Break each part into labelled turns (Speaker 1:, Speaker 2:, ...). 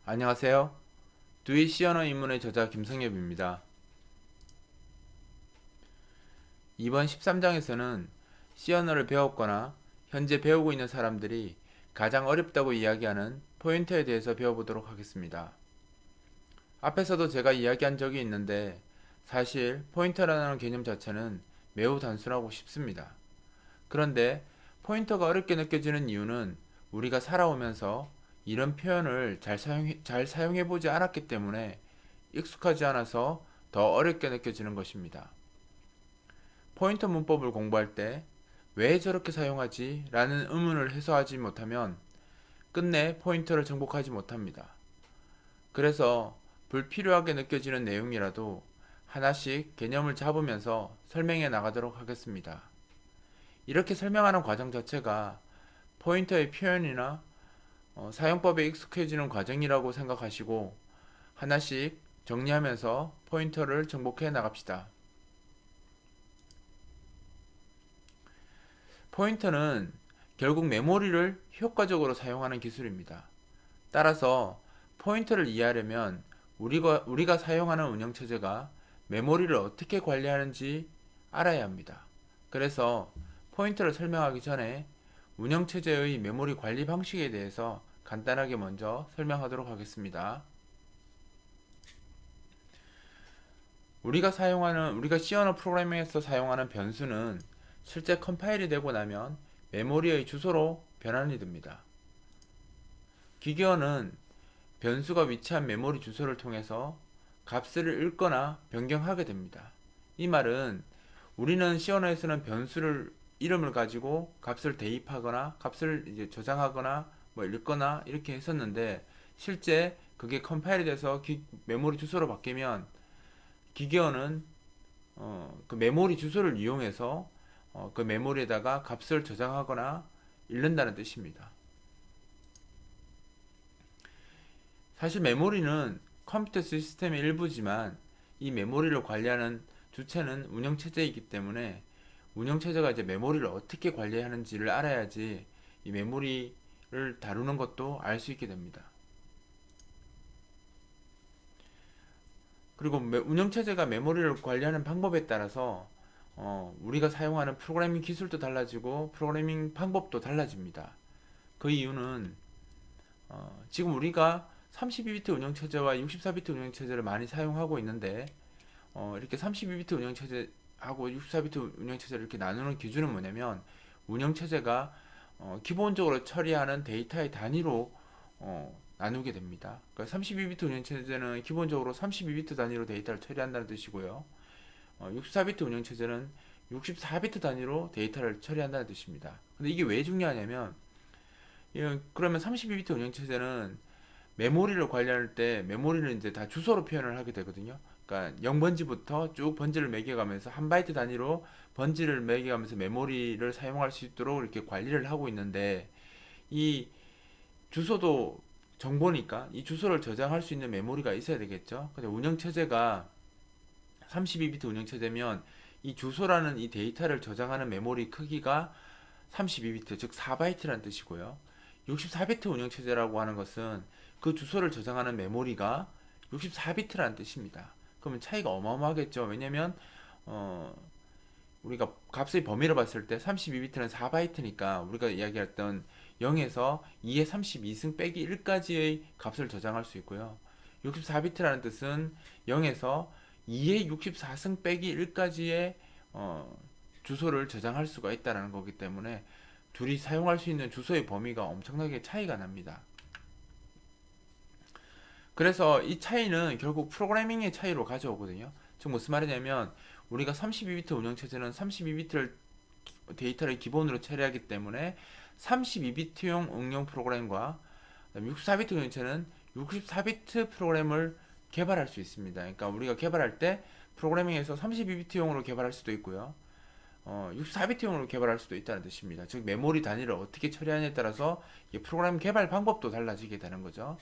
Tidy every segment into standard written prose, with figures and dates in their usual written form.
Speaker 1: 안녕하세요. 두이 C언어 입문의 저자 김성엽입니다. 이번 13장에서는 C언어를 배웠거나 현재 배우고 있는 사람들이 가장 어렵다고 이야기하는 포인터에 대해서 배워보도록 하겠습니다. 앞에서도 제가 이야기한 적이 있는데 사실 포인터라는 개념 자체는 매우 단순하고 쉽습니다. 그런데 포인터가 어렵게 느껴지는 이유는 우리가 살아오면서 이런 표현을 잘 사용해보지 않았기 때문에 익숙하지 않아서 더 어렵게 느껴지는 것입니다. 포인터 문법을 공부할 때 왜 저렇게 사용하지? 라는 의문을 해소하지 못하면 끝내 포인터를 정복하지 못합니다. 그래서 불필요하게 느껴지는 내용이라도 하나씩 개념을 잡으면서 설명해 나가도록 하겠습니다. 이렇게 설명하는 과정 자체가 포인터의 표현이나 사용법에 익숙해지는 과정이라고 생각하시고 하나씩 정리하면서 포인터를 정복해 나갑시다. 포인터는 결국 메모리를 효과적으로 사용하는 기술입니다. 따라서 포인터를 이해하려면 우리가 사용하는 운영체제가 메모리를 어떻게 관리하는지 알아야 합니다. 그래서 포인터를 설명하기 전에 운영체제의 메모리 관리 방식에 대해서 간단하게 먼저 설명하도록 하겠습니다. 우리가 C 언어 프로그래밍에서 사용하는 변수는 실제 컴파일이 되고 나면 메모리의 주소로 변환이 됩니다. 기계어는 변수가 위치한 메모리 주소를 통해서 값을 읽거나 변경하게 됩니다. 이 말은 우리는 C 언어에서는 변수를 이름을 가지고 값을 대입하거나 값을 이제 저장하거나 뭐 읽거나 이렇게 했었는데 실제 그게 컴파일이 돼서 메모리 주소로 바뀌면 기계어는 그 메모리 주소를 이용해서 그 메모리에다가 값을 저장하거나 읽는다는 뜻입니다. 사실 메모리는 컴퓨터 시스템의 일부지만 이 메모리를 관리하는 주체는 운영체제이기 때문에 운영체제가 이제 메모리를 어떻게 관리하는지를 알아야지 이 메모리를 다루는 것도 알 수 있게 됩니다. 그리고 운영체제가 메모리를 관리하는 방법에 따라서 우리가 사용하는 프로그래밍 기술도 달라지고 프로그래밍 방법도 달라집니다. 그 이유는 지금 우리가 32비트 운영체제와 64비트 운영체제를 많이 사용하고 있는데 이렇게 32비트 운영체제하고 64비트 운영체제를 이렇게 나누는 기준은 뭐냐면 운영체제가 기본적으로 처리하는 데이터의 단위로 나누게 됩니다. 그러니까 32비트 운영체제는 기본적으로 32비트 단위로 데이터를 처리한다는 뜻이고요. 64비트 운영체제는 64비트 단위로 데이터를 처리한다는 뜻입니다. 근데 이게 왜 중요하냐면 그러면 32비트 운영체제는 메모리를 관리할 때 메모리는 이제 다 주소로 표현을 하게 되거든요. 그러니까 0번지부터 쭉 번지를 매겨가면서 한 바이트 단위로 번지를 매겨가면서 메모리를 사용할 수 있도록 이렇게 관리를 하고 있는데 이 주소도 정보니까 이 주소를 저장할 수 있는 메모리가 있어야 되겠죠. 근데 운영체제가 32비트 운영체제면 이 주소라는 이 데이터를 저장하는 메모리 크기가 32비트, 즉 4바이트라는 뜻이고요. 64비트 운영체제라고 하는 것은 그 주소를 저장하는 메모리가 64비트라는 뜻입니다. 그러면 차이가 어마어마하겠죠. 왜냐면 어, 우리가 값의 범위를 봤을 때 32비트는 4바이트니까 우리가 이야기했던 0에서 2의 32승 빼기 1까지의 값을 저장할 수 있고요. 64비트라는 뜻은 0에서 2의 64승 빼기 1까지의 주소를 저장할 수가 있다는 거기 때문에 둘이 사용할 수 있는 주소의 범위가 엄청나게 차이가 납니다. 그래서 이 차이는 결국 프로그래밍의 차이로 가져오거든요. 즉 무슨 말이냐면 우리가 32비트 운영체제는 32비트를 데이터를 기본으로 처리하기 때문에 32비트용 응용 프로그램과 64비트 운영체는 64비트 프로그램을 개발할 수 있습니다. 그러니까 우리가 개발할 때 프로그래밍에서 32비트용으로 개발할 수도 있고요. 64비트용으로 개발할 수도 있다는 뜻입니다. 즉 메모리 단위를 어떻게 처리하느냐에 따라서 프로그램 개발 방법도 달라지게 되는 거죠.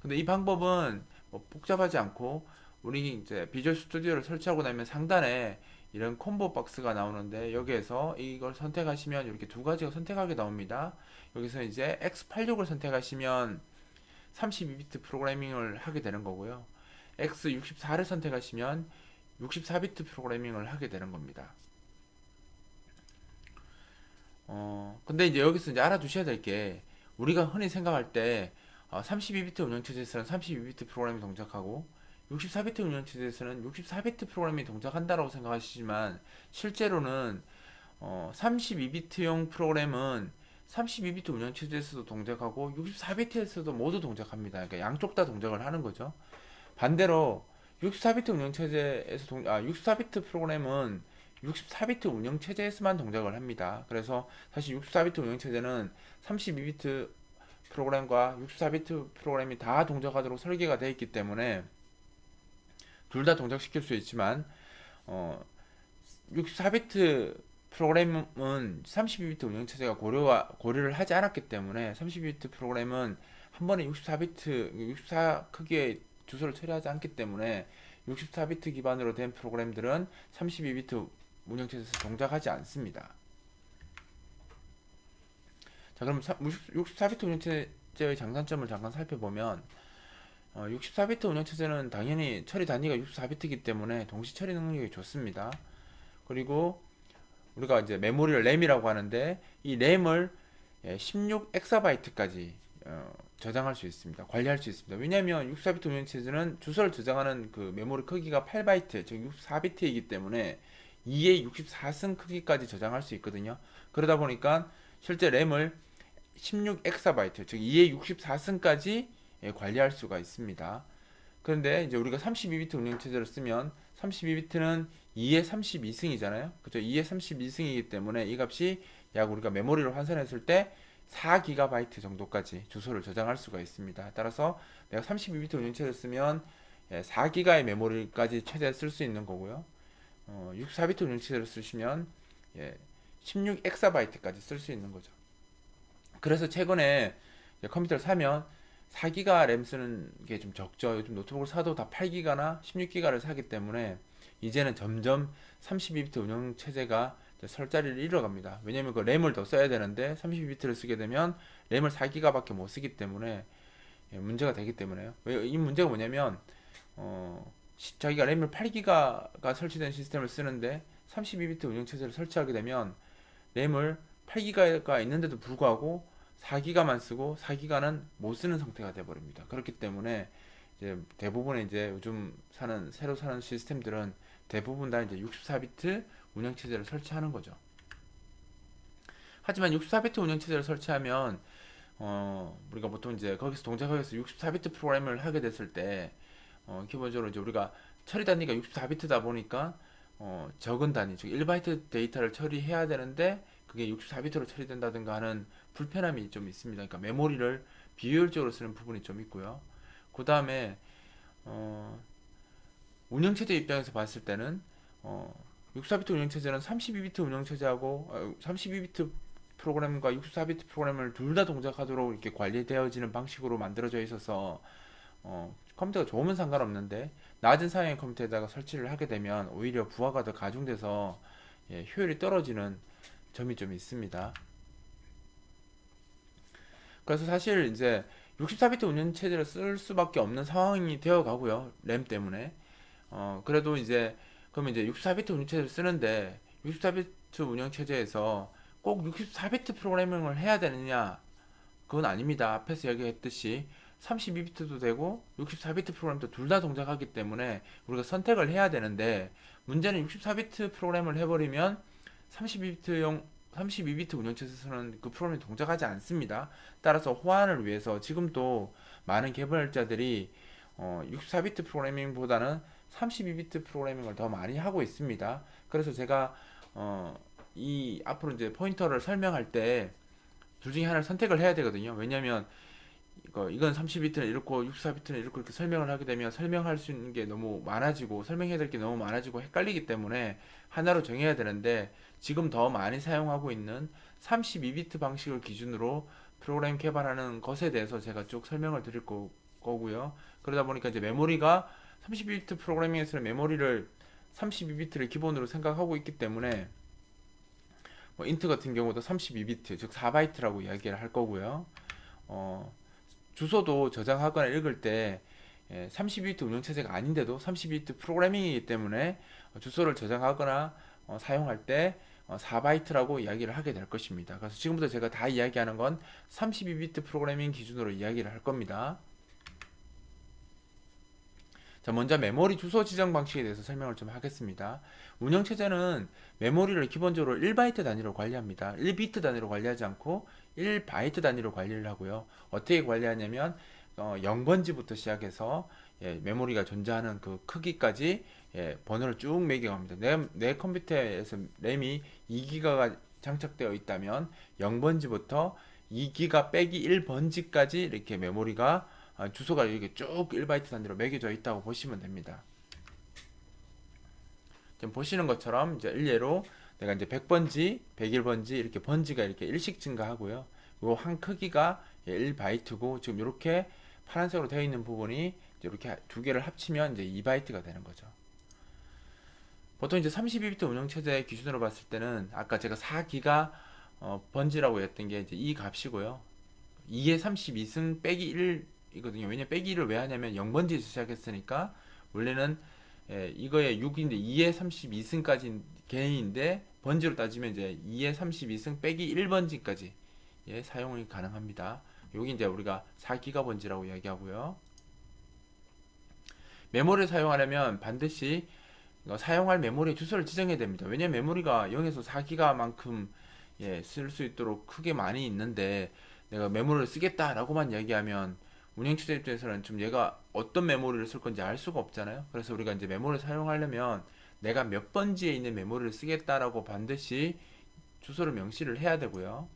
Speaker 1: 근데 이 방법은 뭐 복잡하지 않고 우리 이제 비주얼 스튜디오를 설치하고 나면 상단에 이런 콤보 박스가 나오는데 여기에서 이걸 선택하시면 이렇게 두 가지가 선택하게 나옵니다. 여기서 이제 X86을 선택하시면 32비트 프로그래밍을 하게 되는 거고요. X64를 선택하시면 64비트 프로그래밍을 하게 되는 겁니다. 근데 이제 여기서 이제 알아두셔야 될 게, 우리가 흔히 생각할 때 32비트 운영체제에서는 32비트 프로그램이 동작하고 64비트 운영체제에서는 64비트 프로그램이 동작한다라고 생각하시지만, 실제로는 32비트용 프로그램은 32비트 운영체제에서도 동작하고 64비트에서도 모두 동작합니다. 그러니까 양쪽 다 동작을 하는 거죠. 반대로 64비트 운영체제에서 64비트 프로그램은 64비트 운영체제에서만 동작을 합니다. 그래서 사실 64비트 운영체제는 32비트 프로그램과 64비트 프로그램이 다 동작하도록 설계가 되어 있기 때문에 둘 다 동작시킬 수 있지만, 64비트 프로그램은 32비트 운영체제가 고려를 하지 않았기 때문에 32비트 프로그램은 한 번에 64 크기의 주소를 처리하지 않기 때문에 64비트 기반으로 된 프로그램들은 32비트 운영체제에서 동작하지 않습니다. 자, 그럼 64비트 운영체제의 장단점을 잠깐 살펴보면, 64비트 운영체제는 당연히 처리 단위가 64비트이기 때문에 동시 처리 능력이 좋습니다. 그리고 우리가 이제 메모리를 램이라고 하는데, 이 램을 16엑사바이트까지 저장할 수 있습니다. 관리할 수 있습니다. 왜냐하면 64비트 운영체제는 주소를 저장하는 그 메모리 크기가 8바이트, 즉 64비트이기 때문에 2의 64승 크기까지 저장할 수 있거든요. 그러다 보니까 실제 램을 16엑사바이트, 즉 2의 64승까지 관리할 수가 있습니다. 그런데 이제 우리가 32비트 운영체제를 쓰면 32비트는 2의 32승이잖아요. 그죠? 2의 32승이기 때문에 이 값이 약 우리가 메모리로 환산했을 때 4GB 정도까지 주소를 저장할 수가 있습니다. 따라서 내가 32비트 운영체제를 쓰면 4GB의 메모리까지 최대 쓸 수 있는 거고요. 64비트 운영체제를 쓰시면 16엑사바이트까지 쓸 수 있는 거죠. 그래서 최근에 컴퓨터를 사면 4기가 램 쓰는 게 좀 적죠. 요즘 노트북을 사도 다 8기가나 16기가를 사기 때문에 이제는 점점 32비트 운영 체제가 설 자리를 잃어갑니다. 왜냐면 그 램을 더 써야 되는데 32비트를 쓰게 되면 램을 4기가밖에 못 쓰기 때문에 문제가 되기 때문에요. 이 문제가 뭐냐면 자기가 램을 8기가가 설치된 시스템을 쓰는데 32비트 운영 체제를 설치하게 되면 램을 8기가가 있는데도 불구하고 4기가만 쓰고 4기가는 못 쓰는 상태가 되어버립니다. 그렇기 때문에 이제 대부분의 이제 요즘 새로 사는 시스템들은 대부분 다 이제 64비트 운영체제를 설치하는 거죠. 하지만 64비트 운영체제를 설치하면 우리가 보통 이제 거기서 동작하기위해서 64비트 프로그램을 하게 됐을 때 기본적으로 이제 우리가 처리 단위가 64비트다 보니까 적은 단위, 즉 1바이트 데이터를 처리해야 되는데 그게 64비트로 처리된다든가 하는 불편함이 좀 있습니다. 그러니까 메모리를 비효율적으로 쓰는 부분이 좀 있고요. 그 다음에 운영체제 입장에서 봤을 때는 64비트 운영체제는 32비트 운영체제하고 32비트 프로그램과 64비트 프로그램을 둘 다 동작하도록 이렇게 관리되어지는 방식으로 만들어져 있어서 컴퓨터가 좋으면 상관없는데 낮은 사양의 컴퓨터에다가 설치를 하게 되면 오히려 부하가 더 가중돼서 효율이 떨어지는 점이 좀 있습니다. 그래서 사실 이제 64비트 운영 체제를 쓸 수밖에 없는 상황이 되어 가고요. 램 때문에. 그래도 이제 그러면 이제 64비트 운영 체제를 쓰는데 64비트 운영 체제에서 꼭 64비트 프로그래밍을 해야 되느냐? 그건 아닙니다. 앞에서 얘기했듯이 32비트도 되고 64비트 프로그램도 둘 다 동작하기 때문에 우리가 선택을 해야 되는데, 문제는 64비트 프로그램을 해버리면 32비트 운영체에서는 그 프로그램이 동작하지 않습니다. 따라서 호환을 위해서 지금도 많은 개발자들이 64비트 프로그래밍보다는 32비트 프로그래밍을 더 많이 하고 있습니다. 그래서 제가 이 앞으로 이제 포인터를 설명할 때 둘 중에 하나를 선택을 해야 되거든요. 왜냐면 이건 32비트는 이렇고 64비트는 이렇게 설명을 하게 되면 설명할 수 있는 게 너무 많아지고 설명해야 될 게 너무 많아지고 헷갈리기 때문에 하나로 정해야 되는데, 지금 더 많이 사용하고 있는 32비트 방식을 기준으로 프로그램 개발하는 것에 대해서 제가 쭉 설명을 드릴 거고요. 그러다 보니까 이제 메모리가 32비트 프로그래밍에서는 메모리를 32비트를 기본으로 생각하고 있기 때문에 인트 같은 경우도 32비트 즉 4바이트라고 이야기를 할 거고요. 주소도 저장하거나 읽을 때 32비트 운영체제가 아닌데도 32비트 프로그래밍이기 때문에 주소를 저장하거나 사용할 때 4바이트라고 이야기를 하게 될 것입니다. 그래서 지금부터 제가 다 이야기하는 건 32비트 프로그래밍 기준으로 이야기를 할 겁니다. 자, 먼저 메모리 주소 지정 방식에 대해서 설명을 좀 하겠습니다. 운영체제는 메모리를 기본적으로 1바이트 단위로 관리합니다. 1비트 단위로 관리하지 않고 1바이트 단위로 관리를 하고요. 어떻게 관리하냐면 0번지부터 시작해서 메모리가 존재하는 그 크기까지 번호를 쭉 매겨갑니다. 내 컴퓨터에서 램이 2기가가 장착되어 있다면 0번지부터 2기가 빼기 1번지까지 이렇게 메모리가 주소가 이렇게 쭉 1바이트 단위로 매겨져 있다고 보시면 됩니다. 지금 보시는 것처럼 이제 일례로 내가 이제 100번지, 101번지 이렇게 번지가 이렇게 일씩 증가하고요. 요 한 크기가 1바이트고 지금 이렇게 파란색으로 되어 있는 부분이 이렇게 두 개를 합치면 이제 2바이트가 되는 거죠. 보통 이제 32비트 운영체제 기준으로 봤을 때는 아까 제가 4기가 번지라고 했던 게 이제 이 값이고요. 2의 32승 빼기 1이거든요. 왜냐 빼기 1을 왜 하냐면 0번지에서 시작했으니까 원래는 이거의 6인데 2의 32승까지 개인인데 번지로 따지면 이제 2의 32승 빼기 1번지까지 사용이 가능합니다. 여기 이제 우리가 4기가 번지라고 이야기하고요. 메모리를 사용하려면 반드시 사용할 메모리 주소를 지정해야 됩니다. 왜냐면 메모리가 0에서 4기가만큼 쓸 수 있도록 크게 많이 있는데 내가 메모리를 쓰겠다라고만 이야기하면 운영체제 입장에서는 좀 얘가 어떤 메모리를 쓸 건지 알 수가 없잖아요. 그래서 우리가 이제 메모리를 사용하려면 내가 몇 번지에 있는 메모리를 쓰겠다라고 반드시 주소를 명시를 해야 되고요.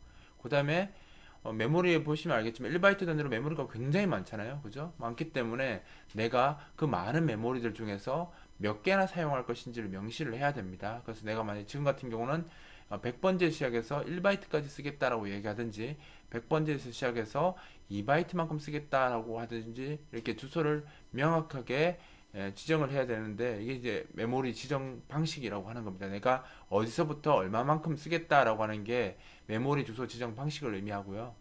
Speaker 1: 그 다음에 메모리에 보시면 알겠지만 1바이트 단위로 메모리가 굉장히 많잖아요. 그죠? 많기 때문에 내가 그 많은 메모리들 중에서 몇 개나 사용할 것인지를 명시를 해야 됩니다. 그래서 내가 만약 지금 같은 경우는 100번째 시작해서 1바이트까지 쓰겠다라고 얘기하든지 100번째에서 시작해서 2바이트만큼 쓰겠다라고 하든지 이렇게 주소를 명확하게 지정을 해야 되는데 이게 이제 메모리 지정 방식이라고 하는 겁니다. 내가 어디서부터 얼마만큼 쓰겠다라고 하는 게 메모리 주소 지정 방식을 의미하고요.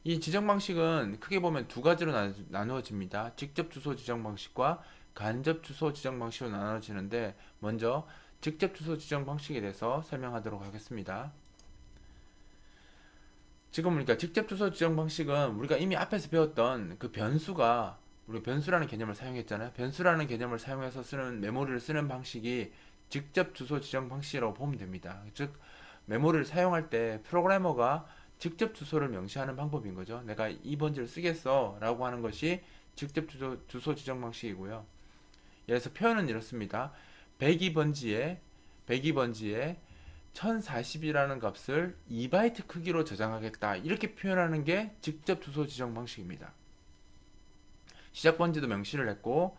Speaker 1: 이 지정 방식은 크게 보면 두 가지로 나누어집니다. 직접 주소 지정 방식과 간접 주소 지정 방식으로 나눠지는데 먼저 직접 주소 지정 방식에 대해서 설명하도록 하겠습니다. 지금 우리가 직접 주소 지정 방식은 우리가 이미 앞에서 배웠던 그 변수가 우리 변수라는 개념을 사용했잖아요. 변수라는 개념을 사용해서 쓰는 메모리를 쓰는 방식이 직접 주소 지정 방식이라고 보면 됩니다. 즉 메모리를 사용할 때 프로그래머가 직접 주소를 명시하는 방법인 거죠. 내가 이 번지를 쓰겠어 라고 하는 것이 직접 주소 지정 방식이고요. 예를 들어서 표현은 이렇습니다. 102번지에 1040이라는 값을 2바이트 크기로 저장하겠다. 이렇게 표현하는 게 직접 주소 지정 방식입니다. 시작 번지도 명시를 했고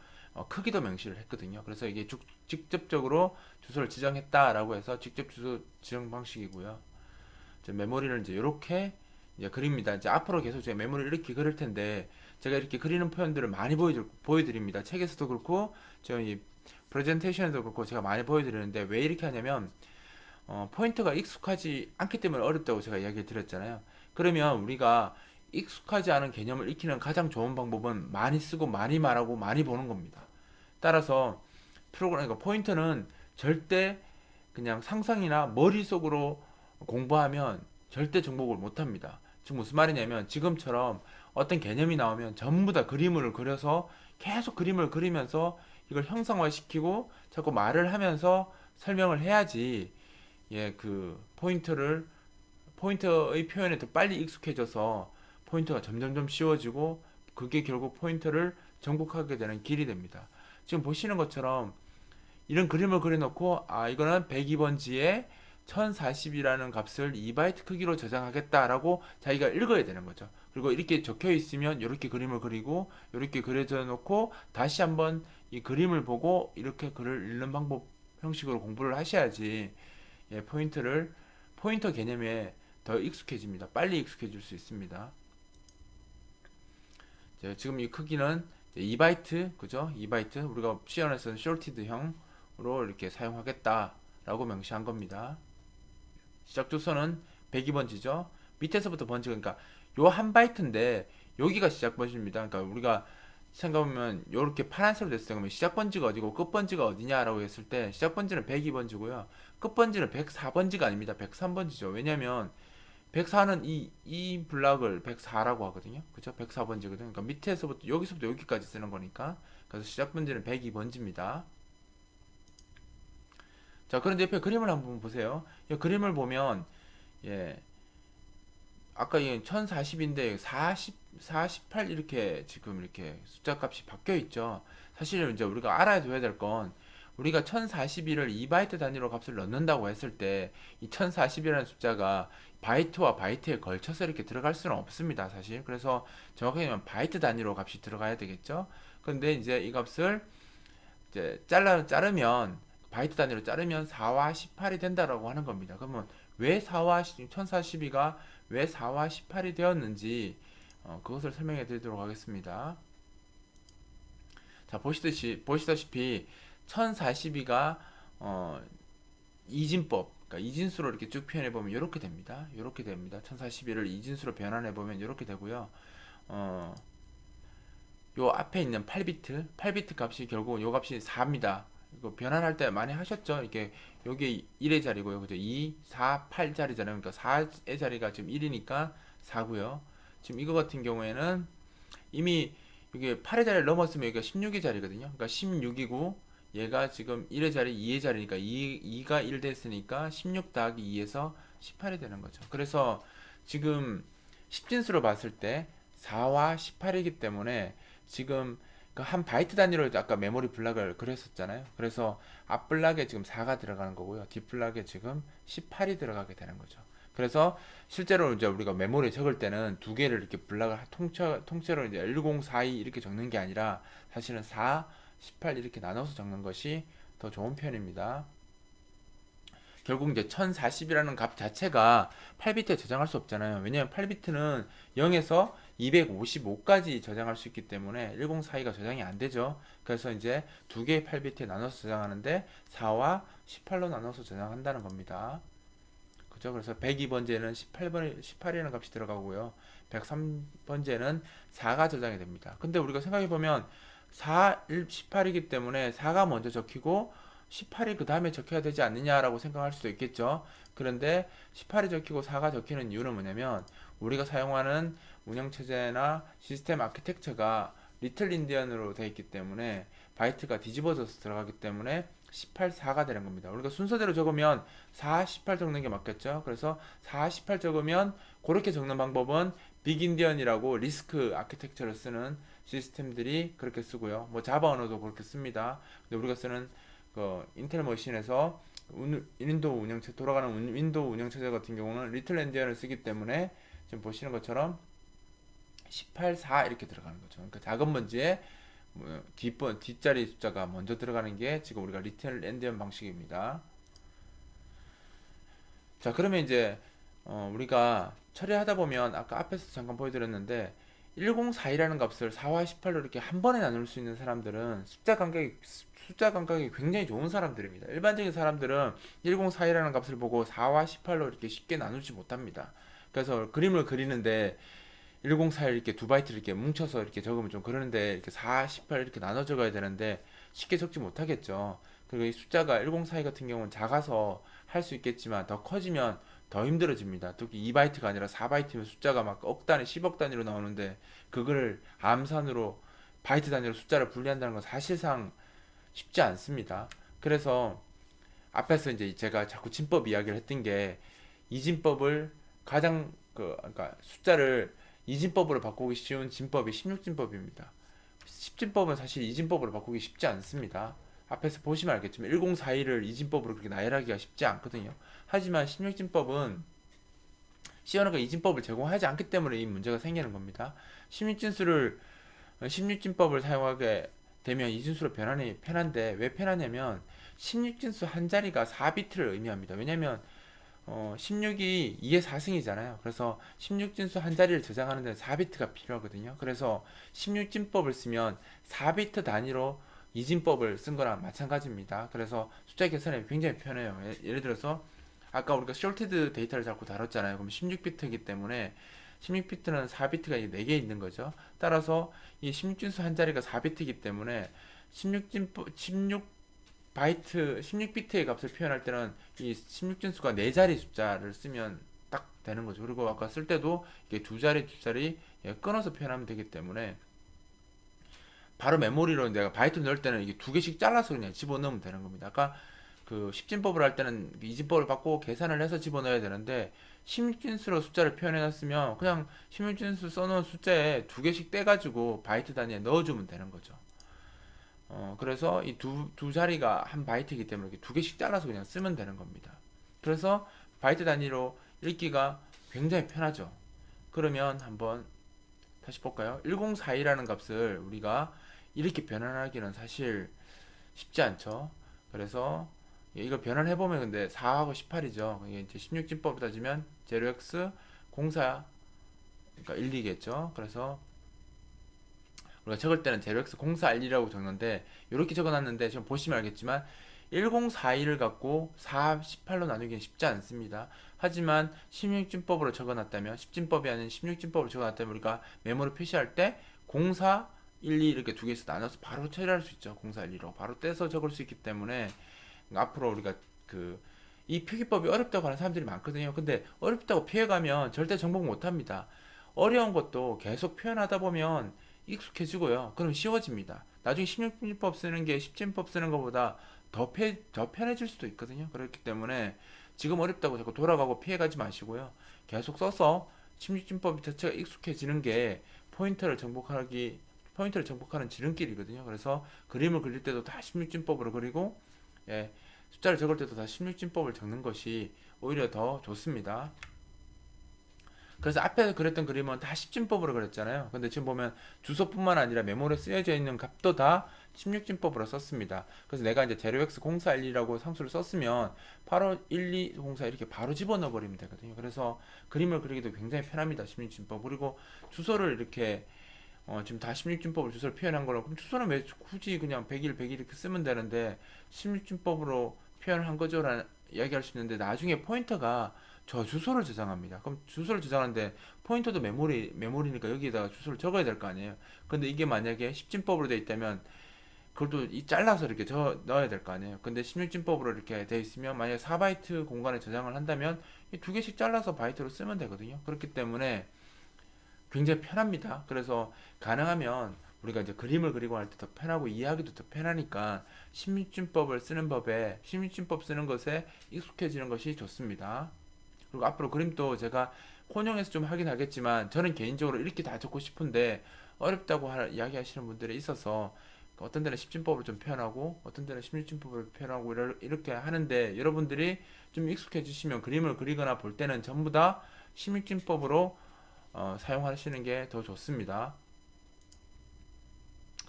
Speaker 1: 크기도 명시를 했거든요. 그래서 이게 직접적으로 주소를 지정했다라고 해서 직접 주소 지정 방식이고요. 메모리를 이제 이렇게 이제 그립니다. 이제 앞으로 계속 제가 메모리를 이렇게 그릴 텐데 제가 이렇게 그리는 표현들을 많이 보여드립니다. 책에서도 그렇고 저희 프레젠테이션에도 그렇고 제가 많이 보여드리는데 왜 이렇게 하냐면 포인터가 익숙하지 않기 때문에 어렵다고 제가 이야기 드렸잖아요. 그러면 우리가 익숙하지 않은 개념을 익히는 가장 좋은 방법은 많이 쓰고 많이 말하고 많이 보는 겁니다. 따라서 그러니까 포인터는 절대 그냥 상상이나 머릿속으로 공부하면 절대 정복을 못합니다. 지금 무슨 말이냐면 지금처럼 어떤 개념이 나오면 전부 다 그림을 그려서 계속 그림을 그리면서 이걸 형상화시키고 자꾸 말을 하면서 설명을 해야지 그 포인터의 표현에 더 빨리 익숙해져서 포인터가 점점점 쉬워지고 그게 결국 포인터를 정복하게 되는 길이 됩니다. 지금 보시는 것처럼 이런 그림을 그려놓고 이거는 102번지에 1040이라는 값을 2바이트 크기로 저장하겠다라고 자기가 읽어야 되는 거죠. 그리고 이렇게 적혀 있으면 이렇게 그림을 그리고 이렇게 그려져 놓고 다시 한번 이 그림을 보고 이렇게 글을 읽는 방법 형식으로 공부를 하셔야지 포인터 개념에 더 익숙해집니다. 빨리 익숙해질 수 있습니다. 지금 이 크기는 2바이트, 그죠? 2바이트 우리가 시연에서는 shorted형으로 이렇게 사용하겠다라고 명시한 겁니다. 시작 주소는 102번지죠. 밑에서부터 번지 그러니까 요 한 바이트인데 여기가 시작 번지입니다. 그러니까 우리가 생각하면 이렇게 파란색으로 됐을 때 그러면 시작 번지가 어디고 끝 번지가 어디냐라고 했을 때 시작 번지는 102번지고요. 끝 번지는 104번지가 아닙니다. 103번지죠. 왜냐면 104는 이 블락을 104라고 하거든요. 그죠? 104번지거든요. 그러니까 밑에서부터 여기서부터 여기까지 쓰는 거니까. 그래서 시작 번지는 102번지입니다. 자, 그런데 옆에 그림을 한번 보세요. 이 그림을 보면 예, 아까 이 1040인데 40, 48 이렇게 지금 이렇게 숫자 값이 바뀌어 있죠. 사실 이제 우리가 알아둬야 될 건 우리가 1041을 2바이트 단위로 값을 넣는다고 했을 때 이 1040이라는 숫자가 바이트와 바이트에 걸쳐서 이렇게 들어갈 수는 없습니다, 사실. 그래서 정확하게 말하면 바이트 단위로 값이 들어가야 되겠죠. 근데 이제 이 값을 이제 자르면 바이트 단위로 자르면 4와 18이 된다라고 하는 겁니다. 그러면 왜 4와 1042가 왜 4와 18이 되었는지 그것을 설명해 드리도록 하겠습니다. 자, 보시다시피 1042가 이진법, 그러니까 이진수로 이렇게 쭉 표현해 보면 이렇게 됩니다. 이렇게 됩니다. 1041을 이진수로 변환해 보면 이렇게 되고요. 어, 요 앞에 있는 8비트 값이 결국 요 값이 4입니다. 이거 변환할 때 많이 하셨죠? 이게 여기 1의 자리고요. 그죠? 2, 4, 8 자리잖아요. 그러니까 4의 자리가 지금 1이니까 4고요. 지금 이거 같은 경우에는 이미 이게 8의 자리를 넘었으면 여기가 16의 자리거든요. 그러니까 16이고 얘가 지금 1의 자리, 2의 자리니까 2가 1 됐으니까 16 더하기 2에서 18이 되는 거죠. 그래서 지금 10진수로 봤을 때 4와 18이기 때문에 지금 그 한 바이트 단위로 아까 메모리 블락을 그렸었잖아요. 그래서 앞 블락에 지금 4가 들어가는 거고요. 뒷 블락에 지금 18이 들어가게 되는 거죠. 그래서 실제로 이제 우리가 메모리에 적을 때는 두 개를 이렇게 블락을 통째로 이제 1042 이렇게 적는 게 아니라 사실은 4, 18 이렇게 나눠서 적는 것이 더 좋은 편입니다. 결국 이제 1040이라는 값 자체가 8비트에 저장할 수 없잖아요. 왜냐하면 8비트는 0에서 255까지 저장할 수 있기 때문에 1042가 저장이 안 되죠. 그래서 이제 두 개의 8비트에 나눠서 저장하는데 4와 18로 나눠서 저장한다는 겁니다. 그죠? 그래서 102번째는 18이라는 값이 들어가고요. 103번째는 4가 저장이 됩니다. 근데 우리가 생각해보면 4, 1, 18이기 때문에 4가 먼저 적히고 18이 그 다음에 적혀야 되지 않느냐라고 생각할 수도 있겠죠. 그런데 18이 적히고 4가 적히는 이유는 뭐냐면 우리가 사용하는 운영체제나 시스템 아키텍처가 리틀 인디언으로 되어 있기 때문에 바이트가 뒤집어져서 들어가기 때문에 18, 4가 되는 겁니다. 우리가 순서대로 적으면 4, 18 적는 게 맞겠죠. 그래서 4, 18 적으면 그렇게 적는 방법은 빅인디언이라고 리스크 아키텍처를 쓰는 시스템들이 그렇게 쓰고요. 뭐 자바 언어도 그렇게 씁니다. 근데 우리가 쓰는 그 인텔 머신에서 윈도우 운영체 돌아가는 윈도우 운영체제 같은 경우는 리틀 엔디언을 쓰기 때문에 지금 보시는 것처럼 18, 4 이렇게 들어가는 거죠. 그러니까 작은 번지에 뒷자리 숫자가 먼저 들어가는 게 지금 우리가 리틀 엔디언 방식입니다. 자, 그러면 이제 우리가 처리하다 보면 아까 앞에서 잠깐 보여드렸는데 1042라는 값을 4와 18로 이렇게 한 번에 나눌 수 있는 사람들은 숫자 감각이 굉장히 좋은 사람들입니다. 일반적인 사람들은 1042라는 값을 보고 4와 18로 이렇게 쉽게 나누지 못합니다. 그래서 그림을 그리는데 1041 이렇게 두 바이트를 이렇게 뭉쳐서 이렇게 적으면 좀 그러는데 이렇게 4, 18 이렇게 나눠 적어야 되는데 쉽게 적지 못하겠죠. 그리고 이 숫자가 1042 같은 경우는 작아서 할 수 있겠지만 더 커지면 더 힘들어집니다. 특히 2바이트가 아니라 4바이트면 숫자가 막 억 단위, 10억 단위로 나오는데 그거를 암산으로 바이트 단위로 숫자를 분리한다는 건 사실상 쉽지 않습니다. 그래서 앞에서 이제 제가 자꾸 진법 이야기를 했던 게 이진법을 가장 그러니까 숫자를 이진법으로 바꾸기 쉬운 진법이 16진법입니다. 10진법은 사실 이진법으로 바꾸기 쉽지 않습니다. 앞에서 보시면 알겠지만 1041을 이진법으로 그렇게 나열하기가 쉽지 않거든요. 하지만 16진법은 시언어가 이진법을 제공하지 않기 때문에 이 문제가 생기는 겁니다. 16진수를 16진법을 사용하게 되면 이진수로 변환이 편한데 왜 편하냐면 16진수 한 자리가 4비트를 의미합니다. 왜냐면 16이 2의 4승이잖아요. 그래서 16진수 한 자리를 저장하는 데는 4비트가 필요하거든요. 그래서 16진법을 쓰면 4비트 단위로 이진법을 쓴 거랑 마찬가지입니다. 그래서 숫자 계산이 굉장히 편해요. 예를 들어서 아까 우리가 숄티드 데이터를 자꾸 다뤘잖아요. 그럼 16비트이기 때문에 16비트는 4비트가 4개 있는 거죠. 따라서 이 16진수 한 자리가 4비트이기 때문에 16바이트, 16비트의 값을 표현할 때는 이 16진수가 4자리 숫자를 쓰면 딱 되는 거죠. 그리고 아까 쓸 때도 이게 두 자리, 두 자리 끊어서 표현하면 되기 때문에 바로 메모리로 내가 바이트 넣을 때는 이게 두 개씩 잘라서 그냥 집어넣으면 되는 겁니다. 아까 그 10진법을 할 때는 이진법을 받고 계산을 해서 집어넣어야 되는데 16진수로 숫자를 표현해 놨으면 그냥 16진수 써놓은 숫자에 두 개씩 떼가지고 바이트 단위에 넣어주면 되는 거죠. 그래서 이 두 자리가 한 바이트이기 때문에 이렇게 두 개씩 잘라서 그냥 쓰면 되는 겁니다. 그래서 바이트 단위로 읽기가 굉장히 편하죠. 그러면 한번 다시 볼까요? 1042라는 값을 우리가 이렇게 변환하기는 사실 쉽지 않죠. 그래서 이걸 변환해보면 근데 4하고 18이죠. 이게 이제 16진법을 따지면 0x 04 그러니까 1, 2겠죠. 그래서 우리가 적을 때는 0x 0412라고 적는데 이렇게 적어놨는데 지금 보시면 알겠지만 1041을 갖고 4, 18로 나누기는 쉽지 않습니다. 하지만 16진법으로 적어놨다면 10진법이 아닌 16진법으로 적어놨다면 우리가 메모를 표시할 때 04, 12 이렇게 두 개에서 나눠서 바로 처리할 수 있죠. 04, 12로 바로 떼서 적을 수 있기 때문에 앞으로 우리가 이 표기법이 어렵다고 하는 사람들이 많거든요. 근데 어렵다고 피해가면 절대 정복 못합니다. 어려운 것도 계속 표현하다 보면 익숙해지고요. 그럼 쉬워집니다. 나중에 16진법 쓰는 게 10진법 쓰는 것보다 더 편해질 수도 있거든요. 그렇기 때문에 지금 어렵다고 자꾸 돌아가고 피해가지 마시고요. 계속 써서 16진법 자체가 익숙해지는 게 포인터를 정복하는 지름길이거든요. 그래서 그림을 그릴 때도 다 16진법으로 그리고 예, 숫자를 적을 때도 다 16진법을 적는 것이 오히려 더 좋습니다. 그래서 앞에 그렸던 그림은 다 10진법으로 그렸잖아요. 근데 지금 보면 주소뿐만 아니라 메모리에 쓰여져 있는 값도 다 16진법으로 썼습니다. 그래서 내가 이제 0x 0412라고 상수를 썼으면 바로 1204 이렇게 바로 집어넣어 버리면 되거든요. 그래서 그림을 그리기도 굉장히 편합니다. 16진법. 그리고 주소를 이렇게 지금 다 16진법으로 주소를 표현한 거로 그럼 주소는 왜 굳이 그냥 100일 100일 이렇게 쓰면 되는데 16진법으로 표현한 거죠라는 이야기할 수 있는데 나중에 포인터가 저 주소를 저장합니다. 그럼 주소를 저장하는데 포인터도 메모리니까 여기에다가 주소를 적어야 될 거 아니에요. 근데 이게 만약에 10진법으로 돼 있다면 그걸 또 잘라서 이렇게 넣어야 될 거 아니에요. 근데 16진법으로 이렇게 돼 있으면 만약에 4바이트 공간에 저장을 한다면 이 두 개씩 잘라서 바이트로 쓰면 되거든요. 그렇기 때문에 굉장히 편합니다. 그래서 가능하면 우리가 이제 그림을 그리고 할 때 더 편하고 이해하기도 더 편하니까 16진법을 쓰는 법에 16진법 쓰는 것에 익숙해지는 것이 좋습니다. 그리고 앞으로 그림도 제가 혼용해서 좀 하긴 하겠지만 저는 개인적으로 이렇게 다 적고 싶은데 어렵다고 이야기하시는 분들이 있어서 어떤 데는 10진법을 좀 표현하고 어떤 데는 16진법을 표현하고 이렇게 하는데 여러분들이 좀 익숙해지시면 그림을 그리거나 볼 때는 전부 다 16진법으로 사용하시는 게 더 좋습니다.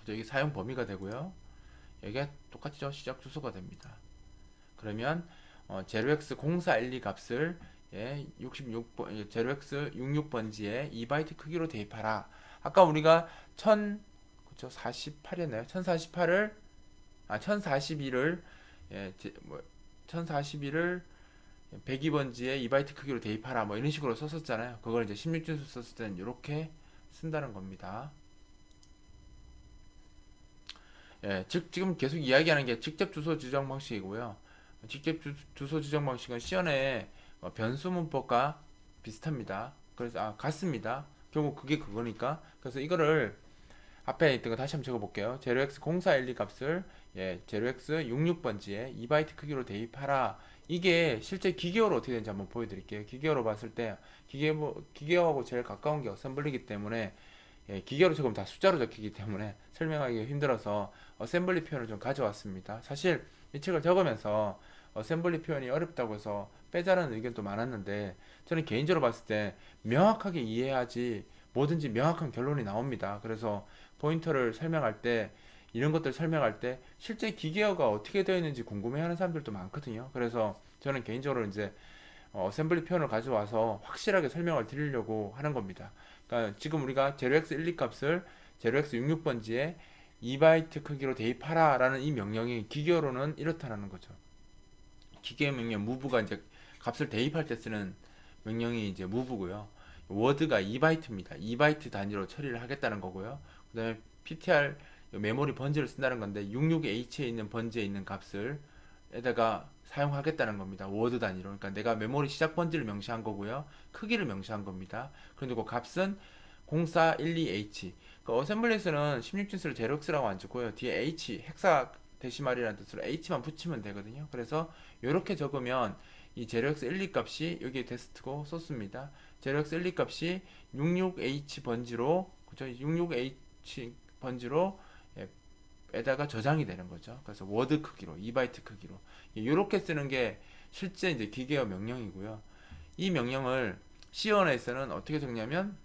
Speaker 1: 그죠? 이게 사용 범위가 되고요. 이게 똑같죠? 시작 주소가 됩니다. 그러면 0x 0412 값을 66번 0x 66번지에 2바이트 크기로 대입하라. 아까 우리가 1000 그쵸? 48이었나요? 1048을 1041을 1041을 102번지에 2바이트 크기로 대입하라 뭐 이런 식으로 썼었잖아요. 그걸 이제 16진수 썼을 때는 이렇게 쓴다는 겁니다. 즉 지금 계속 이야기하는 게 직접 주소 지정 방식이고요. 직접 주소 지정 방식은 시연의 변수 문법과 비슷합니다. 그래서 같습니다. 결국 그게 그거니까. 그래서 이거를 앞에 있던 거 다시 한번 적어볼게요. 0x 0412 값을 0x 66번지에 2바이트 크기로 대입하라. 이게 실제 기계어로 어떻게 되는지 한번 보여드릴게요. 기계어로 봤을 때 기계어하고 제일 가까운 게 어셈블리기 때문에 기계어로 적으면 다 숫자로 적히기 때문에 설명하기가 힘들어서 어셈블리 표현을 좀 가져왔습니다. 사실 이 책을 적으면서 어셈블리 표현이 어렵다고 해서 빼자라는 의견도 많았는데 저는 개인적으로 봤을 때 명확하게 이해해야지 뭐든지 명확한 결론이 나옵니다. 그래서 포인터를 설명할 때 이런 것들 설명할 때 실제 기계어가 어떻게 되어 있는지 궁금해하는 사람들도 많거든요. 그래서 저는 개인적으로 이제 어셈블리 표현을 가져와서 확실하게 설명을 드리려고 하는 겁니다. 그러니까 지금 우리가 0x12 값을 0x66번지에 2바이트 크기로 대입하라 라는 이 명령이 기계어로는 이렇다라는 거죠. 기계 명령 move가 이제 값을 대입할 때 쓰는 명령이 이제 move고요. 워드가 2바이트입니다. 2바이트 단위로 처리를 하겠다는 거고요. 그 다음에 ptr 메모리 번지를 쓴다는 건데 66H에 있는 번지에 있는 값을 에다가 사용하겠다는 겁니다. 워드 단위로. 그러니까 내가 메모리 시작 번지를 명시한 거고요. 크기를 명시한 겁니다. 그리고 값은 0412H. 그 어셈블리에서는 16진수를 제로엑스라고 안 적고요. 뒤에 H, 헥사 데시말이라는 뜻으로 H만 붙이면 되거든요. 그래서 이렇게 적으면 이 제로엑스 1, 2 값이 여기 테스트고 소스입니다. 제로엑스 1, 2 값이 66H 번지로, 그죠? 66H 번지로 에다가 저장이 되는 거죠. 그래서 워드 크기로, 2바이트 크기로. 이렇게 쓰는 게 실제 이제 기계어 명령이고요. 이 명령을 C언어에서는 어떻게 적냐면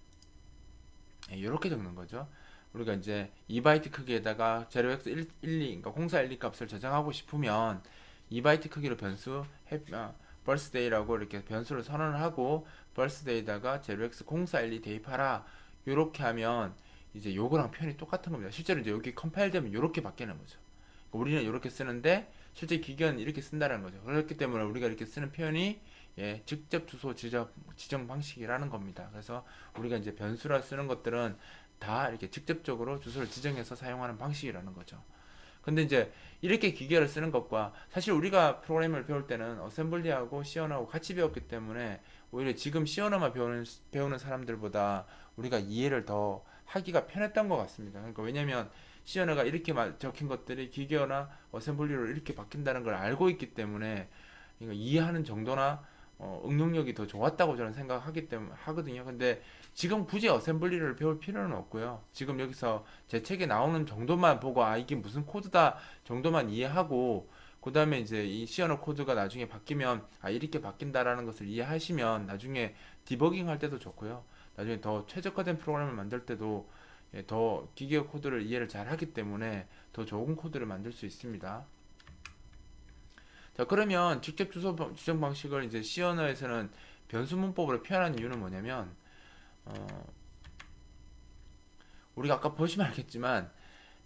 Speaker 1: 이렇게 적는 거죠. 우리가 이제 2바이트 크기에다가 0x 12, 그러니까 0412 값을 저장하고 싶으면 2바이트 크기로 변수 birthday라고 이렇게 변수를 선언을 하고 birthday에다가 0x 0412 대입하라. 이렇게 하면 이제 요거랑 표현이 똑같은 겁니다. 실제로 이제 여기 컴파일 되면 이렇게 바뀌는 거죠. 우리는 이렇게 쓰는데 실제 기계는 이렇게 쓴다는 거죠. 그렇기 때문에 우리가 이렇게 쓰는 표현이 직접 주소 지정 방식이라는 겁니다. 그래서 우리가 이제 변수라 쓰는 것들은 다 이렇게 직접적으로 주소를 지정해서 사용하는 방식이라는 거죠. 근데 이제 이렇게 기계를 쓰는 것과 사실 우리가 프로그램을 배울 때는 어셈블리하고 C언어하고 같이 배웠기 때문에 오히려 지금 C언어만 배우는 사람들보다 우리가 이해를 더 하기가 편했던 것 같습니다. 그러니까 왜냐면 C언어가 이렇게 적힌 것들이 기계어나 어셈블리로 이렇게 바뀐다는 걸 알고 있기 때문에 이해하는 정도나 응용력이 더 좋았다고 저는 생각하기 때문에 하거든요. 근데 지금 굳이 어셈블리를 배울 필요는 없고요. 지금 여기서 제 책에 나오는 정도만 보고 이게 무슨 코드다 정도만 이해하고 그 다음에 이제 이 C언어 코드가 나중에 바뀌면 이렇게 바뀐다라는 것을 이해하시면 나중에 디버깅 할 때도 좋고요. 나중에 더 최적화된 프로그램을 만들 때도 더 기계 코드를 이해를 잘 하기 때문에 더 좋은 코드를 만들 수 있습니다. 자, 그러면 직접 주소 지정 방식을 이제 C 언어에서는 변수 문법으로 표현한 이유는 뭐냐면 우리가 아까 보시면 알겠지만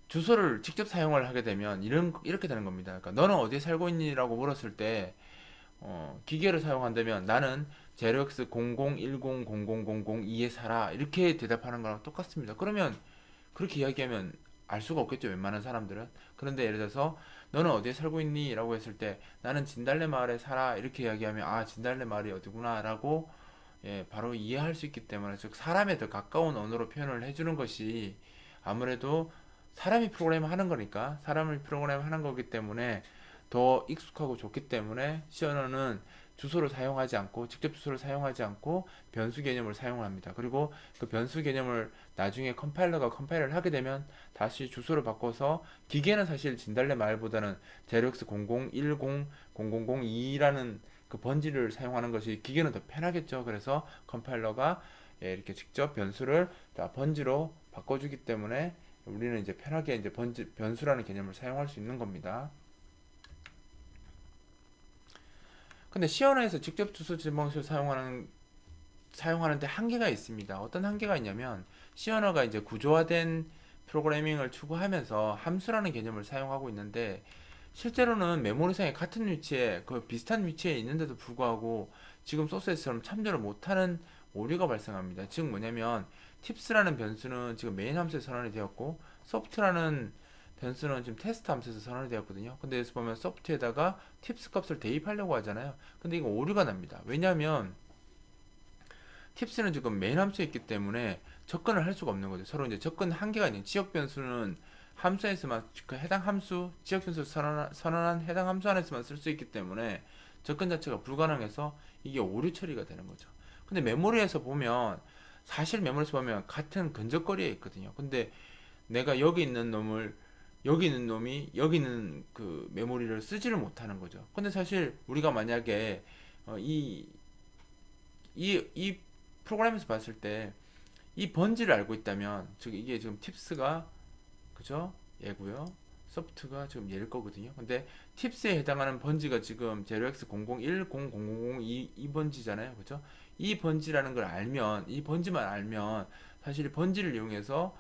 Speaker 1: 주소를 직접 사용을 하게 되면 이렇게 되는 겁니다. 그러니까 너는 어디에 살고 있니?라고 물었을 때 기계를 사용한다면 나는 0x00100002에 살아 이렇게 대답하는 거랑 똑같습니다. 그러면 그렇게 이야기하면 알 수가 없겠죠, 웬만한 사람들은. 그런데 예를 들어서 너는 어디에 살고 있니? 라고 했을 때 나는 진달래 마을에 살아 이렇게 이야기하면 진달래 마을이 어디구나 라고 바로 이해할 수 있기 때문에 즉 사람에 더 가까운 언어로 표현을 해주는 것이 아무래도 사람이 프로그램 하는 거니까 사람이 프로그램 하는 거기 때문에 더 익숙하고 좋기 때문에 C 언어는 주소를 사용하지 않고 직접 주소를 사용하지 않고 변수 개념을 사용합니다. 그리고 그 변수 개념을 나중에 컴파일러가 컴파일을 하게 되면 다시 주소를 바꿔서 기계는 사실 진달래 마을보다는 0x00100002라는 그 번지를 사용하는 것이 기계는 더 편하겠죠. 그래서 컴파일러가 이렇게 직접 변수를 다 번지로 바꿔주기 때문에 우리는 이제 편하게 이제 변수라는 개념을 사용할 수 있는 겁니다. 근데 C 언어에서 직접 주소 지정 방식을 사용하는데 한계가 있습니다. 어떤 한계가 있냐면 C 언어가 이제 구조화된 프로그래밍을 추구하면서 함수라는 개념을 사용하고 있는데 실제로는 메모리상에 같은 위치에 그 비슷한 위치에 있는데도 불구하고 지금 소스에서처럼 참조를 못하는 오류가 발생합니다. 즉 뭐냐면 tips라는 변수는 지금 메인 함수에 선언이 되었고 soft라는 변수는 지금 테스트 함수에서 선언이 되었거든요. 근데 여기서 보면 soft에다가 tips 값을 대입하려고 하잖아요. 근데 이거 오류가 납니다. 왜냐하면 tips는 지금 메인 함수에 있기 때문에 접근을 할 수가 없는 거죠. 서로 이제 접근 한계가 있는 지역 변수는 함수에서만 그 해당 함수 지역 변수 선언한 해당 함수 안에서만 쓸 수 있기 때문에 접근 자체가 불가능해서 이게 오류 처리가 되는 거죠. 근데 메모리에서 보면 사실 메모리에서 보면 같은 근접거리에 있거든요. 근데 내가 여기 있는 놈이 여기 있는 그 메모리를 쓰지를 못하는 거죠. 근데 사실 우리가 만약에 이 프로그램에서 봤을 때 이 번지를 알고 있다면 즉 이게 지금 팁스가 그죠? 얘고요. 소프트가 지금 얘일 거거든요. 근데 팁스에 해당하는 번지가 지금 0x00100002 이 번지잖아요. 그죠? 이 번지라는 걸 알면 이 번지만 알면 사실 번지를 이용해서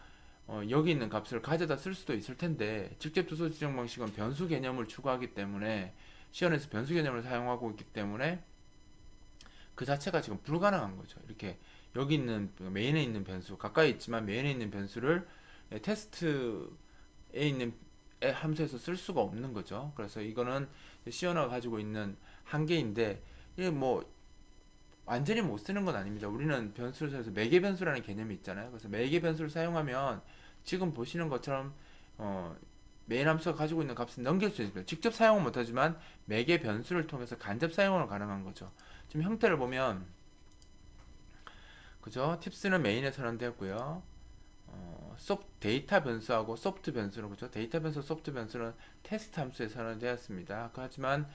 Speaker 1: 여기 있는 값을 가져다 쓸 수도 있을 텐데 직접 주소 지정 방식은 변수 개념을 추구하기 때문에 시연에서 변수 개념을 사용하고 있기 때문에 그 자체가 지금 불가능한 거죠. 이렇게 여기 있는 메인에 있는 변수, 가까이 있지만 메인에 있는 변수를 테스트에 있는 함수에서 쓸 수가 없는 거죠. 그래서 이거는 시어너가 가지고 있는 한계인데, 이게 뭐 완전히 못 쓰는 건 아닙니다. 우리는 변수를 사용해서 매개 변수라는 개념이 있잖아요. 그래서 매개 변수를 사용하면 지금 보시는 것처럼 어, 메인 함수가 가지고 있는 값을 넘길 수 있습니다. 직접 사용은 못하지만 매개 변수를 통해서 간접 사용은 가능한 거죠. 지금 형태를 보면 그죠? 팁스는 메인에 선언되었고요. 데이터 변수하고 소프트 변수는 그죠? 데이터 변수, 소프트 변수는 테스트 함수에 선언되었습니다. 하지만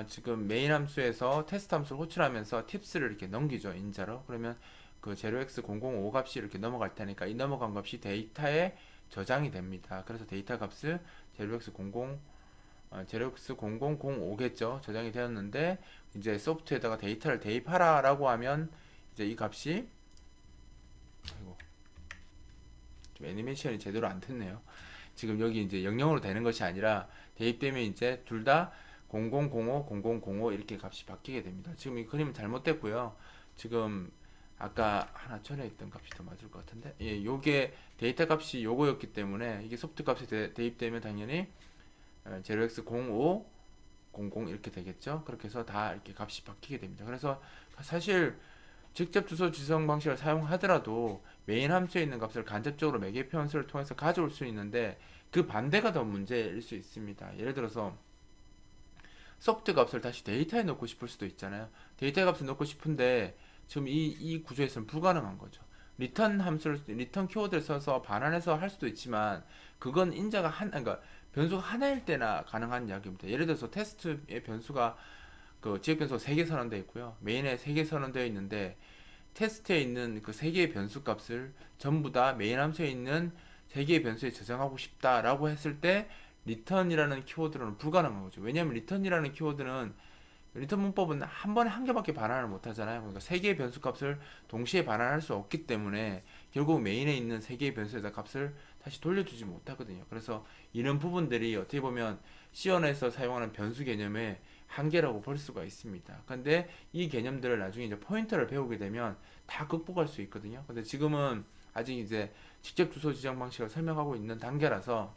Speaker 1: 지금 메인 함수에서 테스트 함수를 호출하면서 팁스를 이렇게 넘기죠, 인자로. 그러면 그 0x005 값이 이렇게 넘어갈 테니까 이 넘어간 값이 데이터에 저장이 됩니다. 그래서 데이터 값을 0x00 0x0005겠죠. 저장이 되었는데 이제 소프트에다가 데이터를 대입하라라고 하면 이제 이 값이, 아이고, 좀 애니메이션이 제대로 안 됐네요. 지금 여기 이제 00으로 되는 것이 아니라 대입되면 이제 둘 다 0005, 0005 이렇게 값이 바뀌게 됩니다. 지금 이 그림은 잘못됐고요. 지금 아까 하나 전에 있던 값이 더 맞을 것 같은데, 예, 요게 데이터 값이 요거였기 때문에 이게 소프트 값이 대입되면 당연히 0x05, 00 이렇게 되겠죠. 그렇게 해서 다 이렇게 값이 바뀌게 됩니다. 그래서 사실 직접 주소 지정 방식을 사용하더라도 메인 함수에 있는 값을 간접적으로 매개 표현수를 통해서 가져올 수 있는데 그 반대가 더 문제일 수 있습니다. 예를 들어서 소프트 값을 다시 데이터에 넣고 싶을 수도 있잖아요. 데이터 값을 넣고 싶은데 지금 이 구조에서는 불가능한 거죠. 리턴 함수를, 리턴 키워드를 써서 반환해서 할 수도 있지만 그건 인자가 그러니까 변수가 하나일 때나 가능한 이야기입니다. 예를 들어서 테스트의 변수가 그 지역 변수가 3개 선언되어 있고요. 메인에 3개 선언되어 있는데 테스트에 있는 그 3개의 변수 값을 전부 다 메인 함수에 있는 3개의 변수에 저장하고 싶다라고 했을 때 리턴이라는 키워드로는 불가능한 거죠. 왜냐하면 리턴이라는 키워드는 리턴 문법은 한 번에 한 개밖에 반환을 못 하잖아요. 그러니까 3개의 변수 값을 동시에 반환할 수 없기 때문에 결국 메인에 있는 3개의 변수에다 값을 다시 돌려주지 못하거든요. 그래서 이런 부분들이 어떻게 보면 C언어에서 사용하는 변수 개념의 한계라고 볼 수가 있습니다. 근데 이 개념들을 나중에 이제 포인터를 배우게 되면 다 극복할 수 있거든요. 근데 지금은 아직 이제 직접 주소 지정 방식을 설명하고 있는 단계라서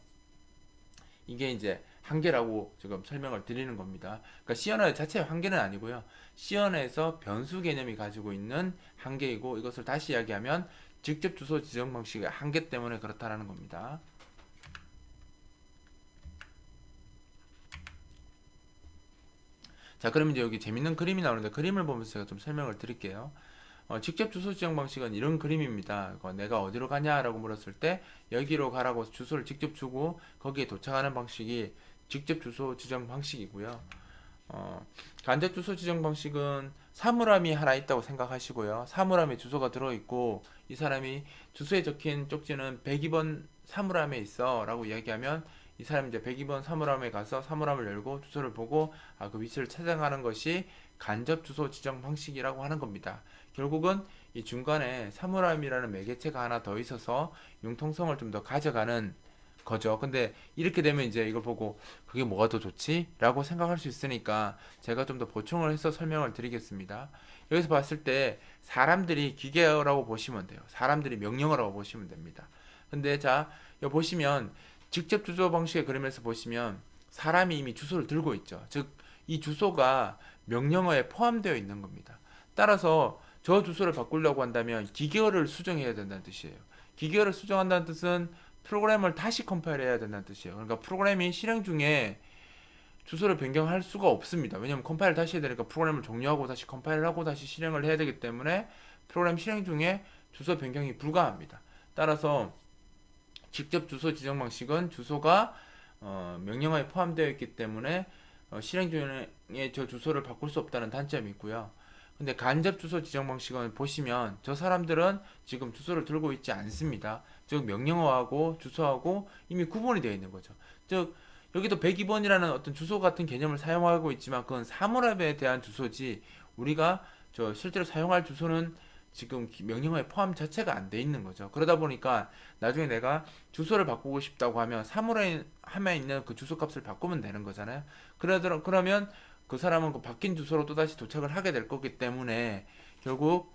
Speaker 1: 이게 이제 한계라고 지금 설명을 드리는 겁니다. 그러니까 C언어 자체의 한계는 아니고요. C언어에서 변수 개념이 가지고 있는 한계이고 이것을 다시 이야기하면 직접 주소 지정 방식의 한계 때문에 그렇다라는 겁니다. 자, 그럼 이제 여기 재밌는 그림이 나오는데 그림을 보면서 제가 좀 설명을 드릴게요. 직접 주소 지정 방식은 이런 그림입니다. 내가 어디로 가냐라고 물었을 때 여기로 가라고 주소를 직접 주고 거기에 도착하는 방식이 직접 주소 지정 방식이고요. 간접 주소 지정 방식은 사물함이 하나 있다고 생각하시고요. 사물함에 주소가 들어있고 이 사람이 주소에 적힌 쪽지는 102번 사물함에 있어 라고 이야기하면 이 사람이 이제 102번 사물함에 가서 사물함을 열고 주소를 보고 그 위치를 찾아가는 것이 간접 주소 지정 방식이라고 하는 겁니다. 결국은 이 중간에 사물함이라는 매개체가 하나 더 있어서 융통성을 좀 더 가져가는 거죠. 근데 이렇게 되면 이제 이걸 보고 그게 뭐가 더 좋지? 라고 생각할 수 있으니까 제가 좀 더 보충을 해서 설명을 드리겠습니다. 여기서 봤을 때 사람들이 기계어라고 보시면 돼요. 사람들이 명령어라고 보시면 됩니다. 근데 자, 여기 보시면 직접 주소 방식의 그림에서 보시면 사람이 이미 주소를 들고 있죠. 즉, 이 주소가 명령어에 포함되어 있는 겁니다. 따라서 저 주소를 바꾸려고 한다면 기계어를 수정해야 된다는 뜻이에요. 기계어를 수정한다는 뜻은 프로그램을 다시 컴파일 해야 된다는 뜻이에요. 그러니까 프로그램이 실행 중에 주소를 변경할 수가 없습니다. 왜냐하면 컴파일 다시 해야 되니까 프로그램을 종료하고 다시 컴파일을 하고 다시 실행을 해야 되기 때문에 프로그램 실행 중에 주소 변경이 불가합니다. 따라서 직접 주소 지정 방식은 주소가 명령어에 포함되어 있기 때문에 실행 중에 저 주소를 바꿀 수 없다는 단점이 있고요. 근데 간접 주소 지정 방식은 보시면 저 사람들은 지금 주소를 들고 있지 않습니다. 즉 명령어하고 주소하고 이미 구분이 되어 있는 거죠. 즉 여기도 102번이라는 어떤 주소 같은 개념을 사용하고 있지만 그건 사물함에 대한 주소지 우리가 저 실제로 사용할 주소는 지금 명령어에 포함 자체가 안 돼 있는 거죠. 그러다 보니까 나중에 내가 주소를 바꾸고 싶다고 하면 사물함에 있는 그 주소 값을 바꾸면 되는 거잖아요. 그러면 그 사람은 그 바뀐 주소로 또다시 도착을 하게 될 거기 때문에 결국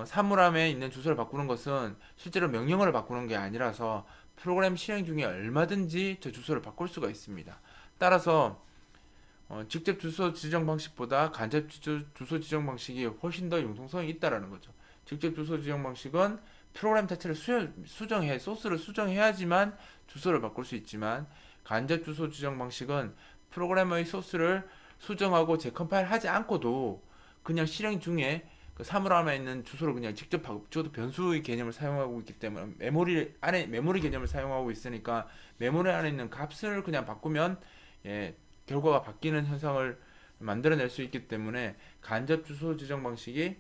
Speaker 1: 사물함에 있는 주소를 바꾸는 것은 실제로 명령어를 바꾸는 게 아니라서 프로그램 실행 중에 얼마든지 저 주소를 바꿀 수가 있습니다. 따라서 직접 주소 지정 방식보다 간접 주소 지정 방식이 훨씬 더 융통성이 있다라는 거죠. 직접 주소 지정 방식은 프로그램 자체를 수정해 소스를 수정해야지만 주소를 바꿀 수 있지만 간접 주소 지정 방식은 프로그램의 소스를 수정하고 재컴파일 하지 않고도 그냥 실행 중에 그 사물함에 있는 주소를 그냥 직접 바꿔도 변수의 개념을 사용하고 있기 때문에 메모리 개념을 사용하고 있으니까 메모리 안에 있는 값을 그냥 바꾸면 결과가 바뀌는 현상을 만들어낼 수 있기 때문에 간접 주소 지정 방식이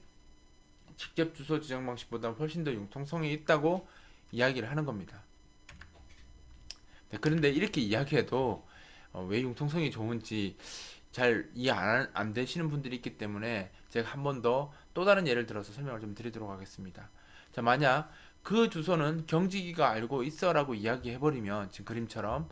Speaker 1: 직접 주소 지정 방식보다 훨씬 더 융통성이 있다고 이야기를 하는 겁니다. 네, 그런데 이렇게 이야기해도 왜 융통성이 좋은지 잘 이해 안 되시는 분들이 있기 때문에 제가 한 번 더 또 다른 예를 들어서 설명을 좀 드리도록 하겠습니다. 자, 만약 그 주소는 경직이가 알고 있어라고 이야기해버리면 지금 그림처럼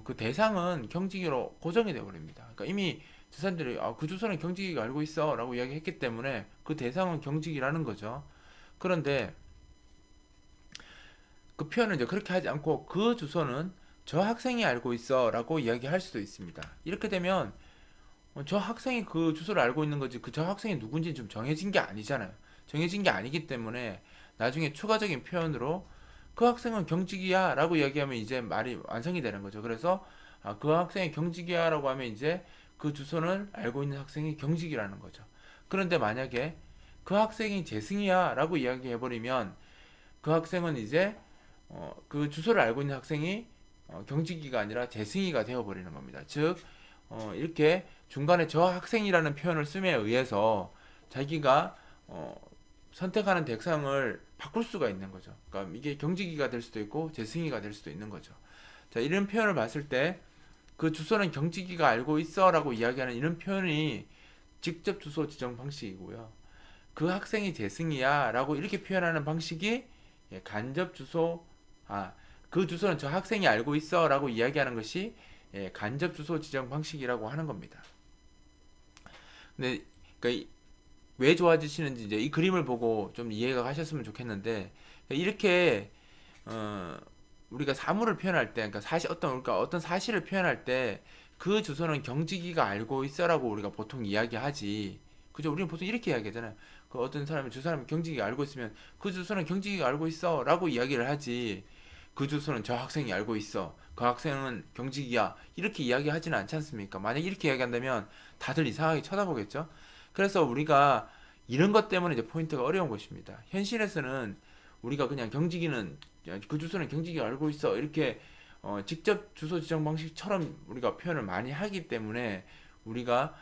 Speaker 1: 그 대상은 경직이로 고정이 되어버립니다. 그러니까 이미 저 사람들이 그 주소는 경직이가 알고 있어라고 이야기했기 때문에 그 대상은 경직이라는 거죠. 그런데 그 표현을 이제 그렇게 하지 않고 그 주소는 저 학생이 알고 있어라고 이야기할 수도 있습니다. 이렇게 되면 저 학생이 그 주소를 알고 있는 거지 그 저 학생이 누군지 좀 정해진 게 아니잖아요. 정해진 게 아니기 때문에 나중에 추가적인 표현으로 그 학생은 경직이야 라고 이야기하면 이제 말이 완성이 되는 거죠. 그래서 그 학생이 경직이야 라고 하면 이제 그 주소는 알고 있는 학생이 경직이라는 거죠. 그런데 만약에 그 학생이 재승이야 라고 이야기해버리면 그 학생은 이제 그 주소를 알고 있는 학생이 경직이가 아니라 재승이가 되어버리는 겁니다. 즉 이렇게 중간에 저 학생이라는 표현을 씀에 의해서 자기가 선택하는 대상을 바꿀 수가 있는 거죠. 그러니까 이게 경직이가 될 수도 있고 재승이가 될 수도 있는 거죠. 자, 이런 표현을 봤을 때 그 주소는 경직이가 알고 있어라고 이야기하는 이런 표현이 직접 주소 지정 방식이고요. 그 학생이 재승이야라고 이렇게 표현하는 방식이 간접 주소 그 주소는 저 학생이 알고 있어라고 이야기하는 것이 간접 주소 지정 방식이라고 하는 겁니다. 근데 그러니까 왜 좋아지시는지 이제 이 그림을 보고 좀 이해가 가셨으면 좋겠는데 이렇게 어, 우리가 사물을 표현할 때 그러니까 우리가 어떤 사실을 표현할 때 그 주소는 경직이가 알고 있어라고 우리가 보통 이야기하지. 그죠? 우리는 보통 이렇게 이야기하잖아요. 그 어떤 사람이 저 사람이 경직이가 알고 있으면 그 주소는 경직이가 알고 있어라고 이야기를 하지. 그 주소는 저 학생이 알고 있어. 그 학생은 경직이야. 이렇게 이야기하지는 않지 않습니까? 만약 이렇게 이야기한다면 다들 이상하게 쳐다보겠죠? 그래서 우리가 이런 것 때문에 이제 포인트가 어려운 것입니다. 현실에서는 우리가 그냥 경직이는 그 주소는 경직이 알고 있어 이렇게 직접 주소 지정 방식처럼 우리가 표현을 많이 하기 때문에 우리가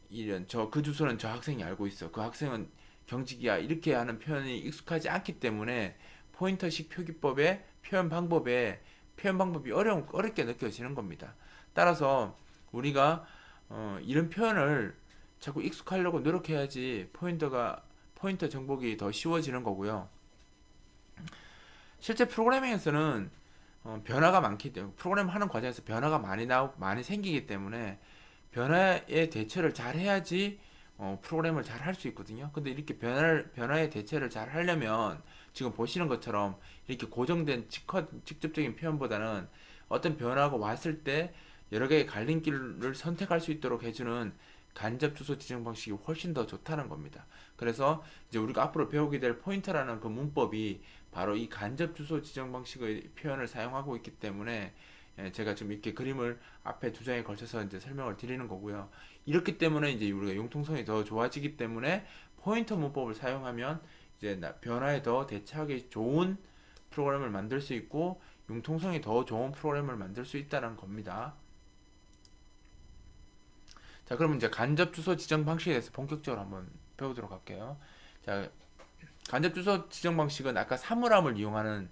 Speaker 1: 이런 그 주소는 저 학생이 알고 있어 그 학생은 경직이야 이렇게 하는 표현이 익숙하지 않기 때문에 포인터식 표기법의 표현 방법이 어렵게 느껴지는 겁니다. 따라서 우리가 이런 표현을 자꾸 익숙하려고 노력해야지 포인터 정복이 더 쉬워지는 거고요. 실제 프로그래밍에서는 변화가 많기 때문에 프로그램 하는 과정에서 변화가 많이 생기기 때문에 변화에 대처를 잘 해야지 프로그램을 잘 할 수 있거든요. 근데 이렇게 변화에 대처를 잘 하려면 지금 보시는 것처럼 이렇게 고정된 직접적인 표현보다는 어떤 변화가 왔을 때 여러 개의 갈림길을 선택할 수 있도록 해주는 간접 주소 지정 방식이 훨씬 더 좋다는 겁니다. 그래서 이제 우리가 앞으로 배우게 될 포인터라는 그 문법이 바로 이 간접 주소 지정 방식의 표현을 사용하고 있기 때문에 제가 지금 이렇게 그림을 앞에 두 장에 걸쳐서 이제 설명을 드리는 거고요. 이렇기 때문에 이제 우리가 융통성이 더 좋아지기 때문에 포인터 문법을 사용하면 이제 변화에 더 대처하기 좋은 프로그램을 만들 수 있고 융통성이 더 좋은 프로그램을 만들 수 있다는 겁니다. 자, 그러면 이제 간접 주소 지정 방식에 대해서 본격적으로 한번 배우도록 할게요. 자, 간접 주소 지정 방식은 아까 사물함을 이용하는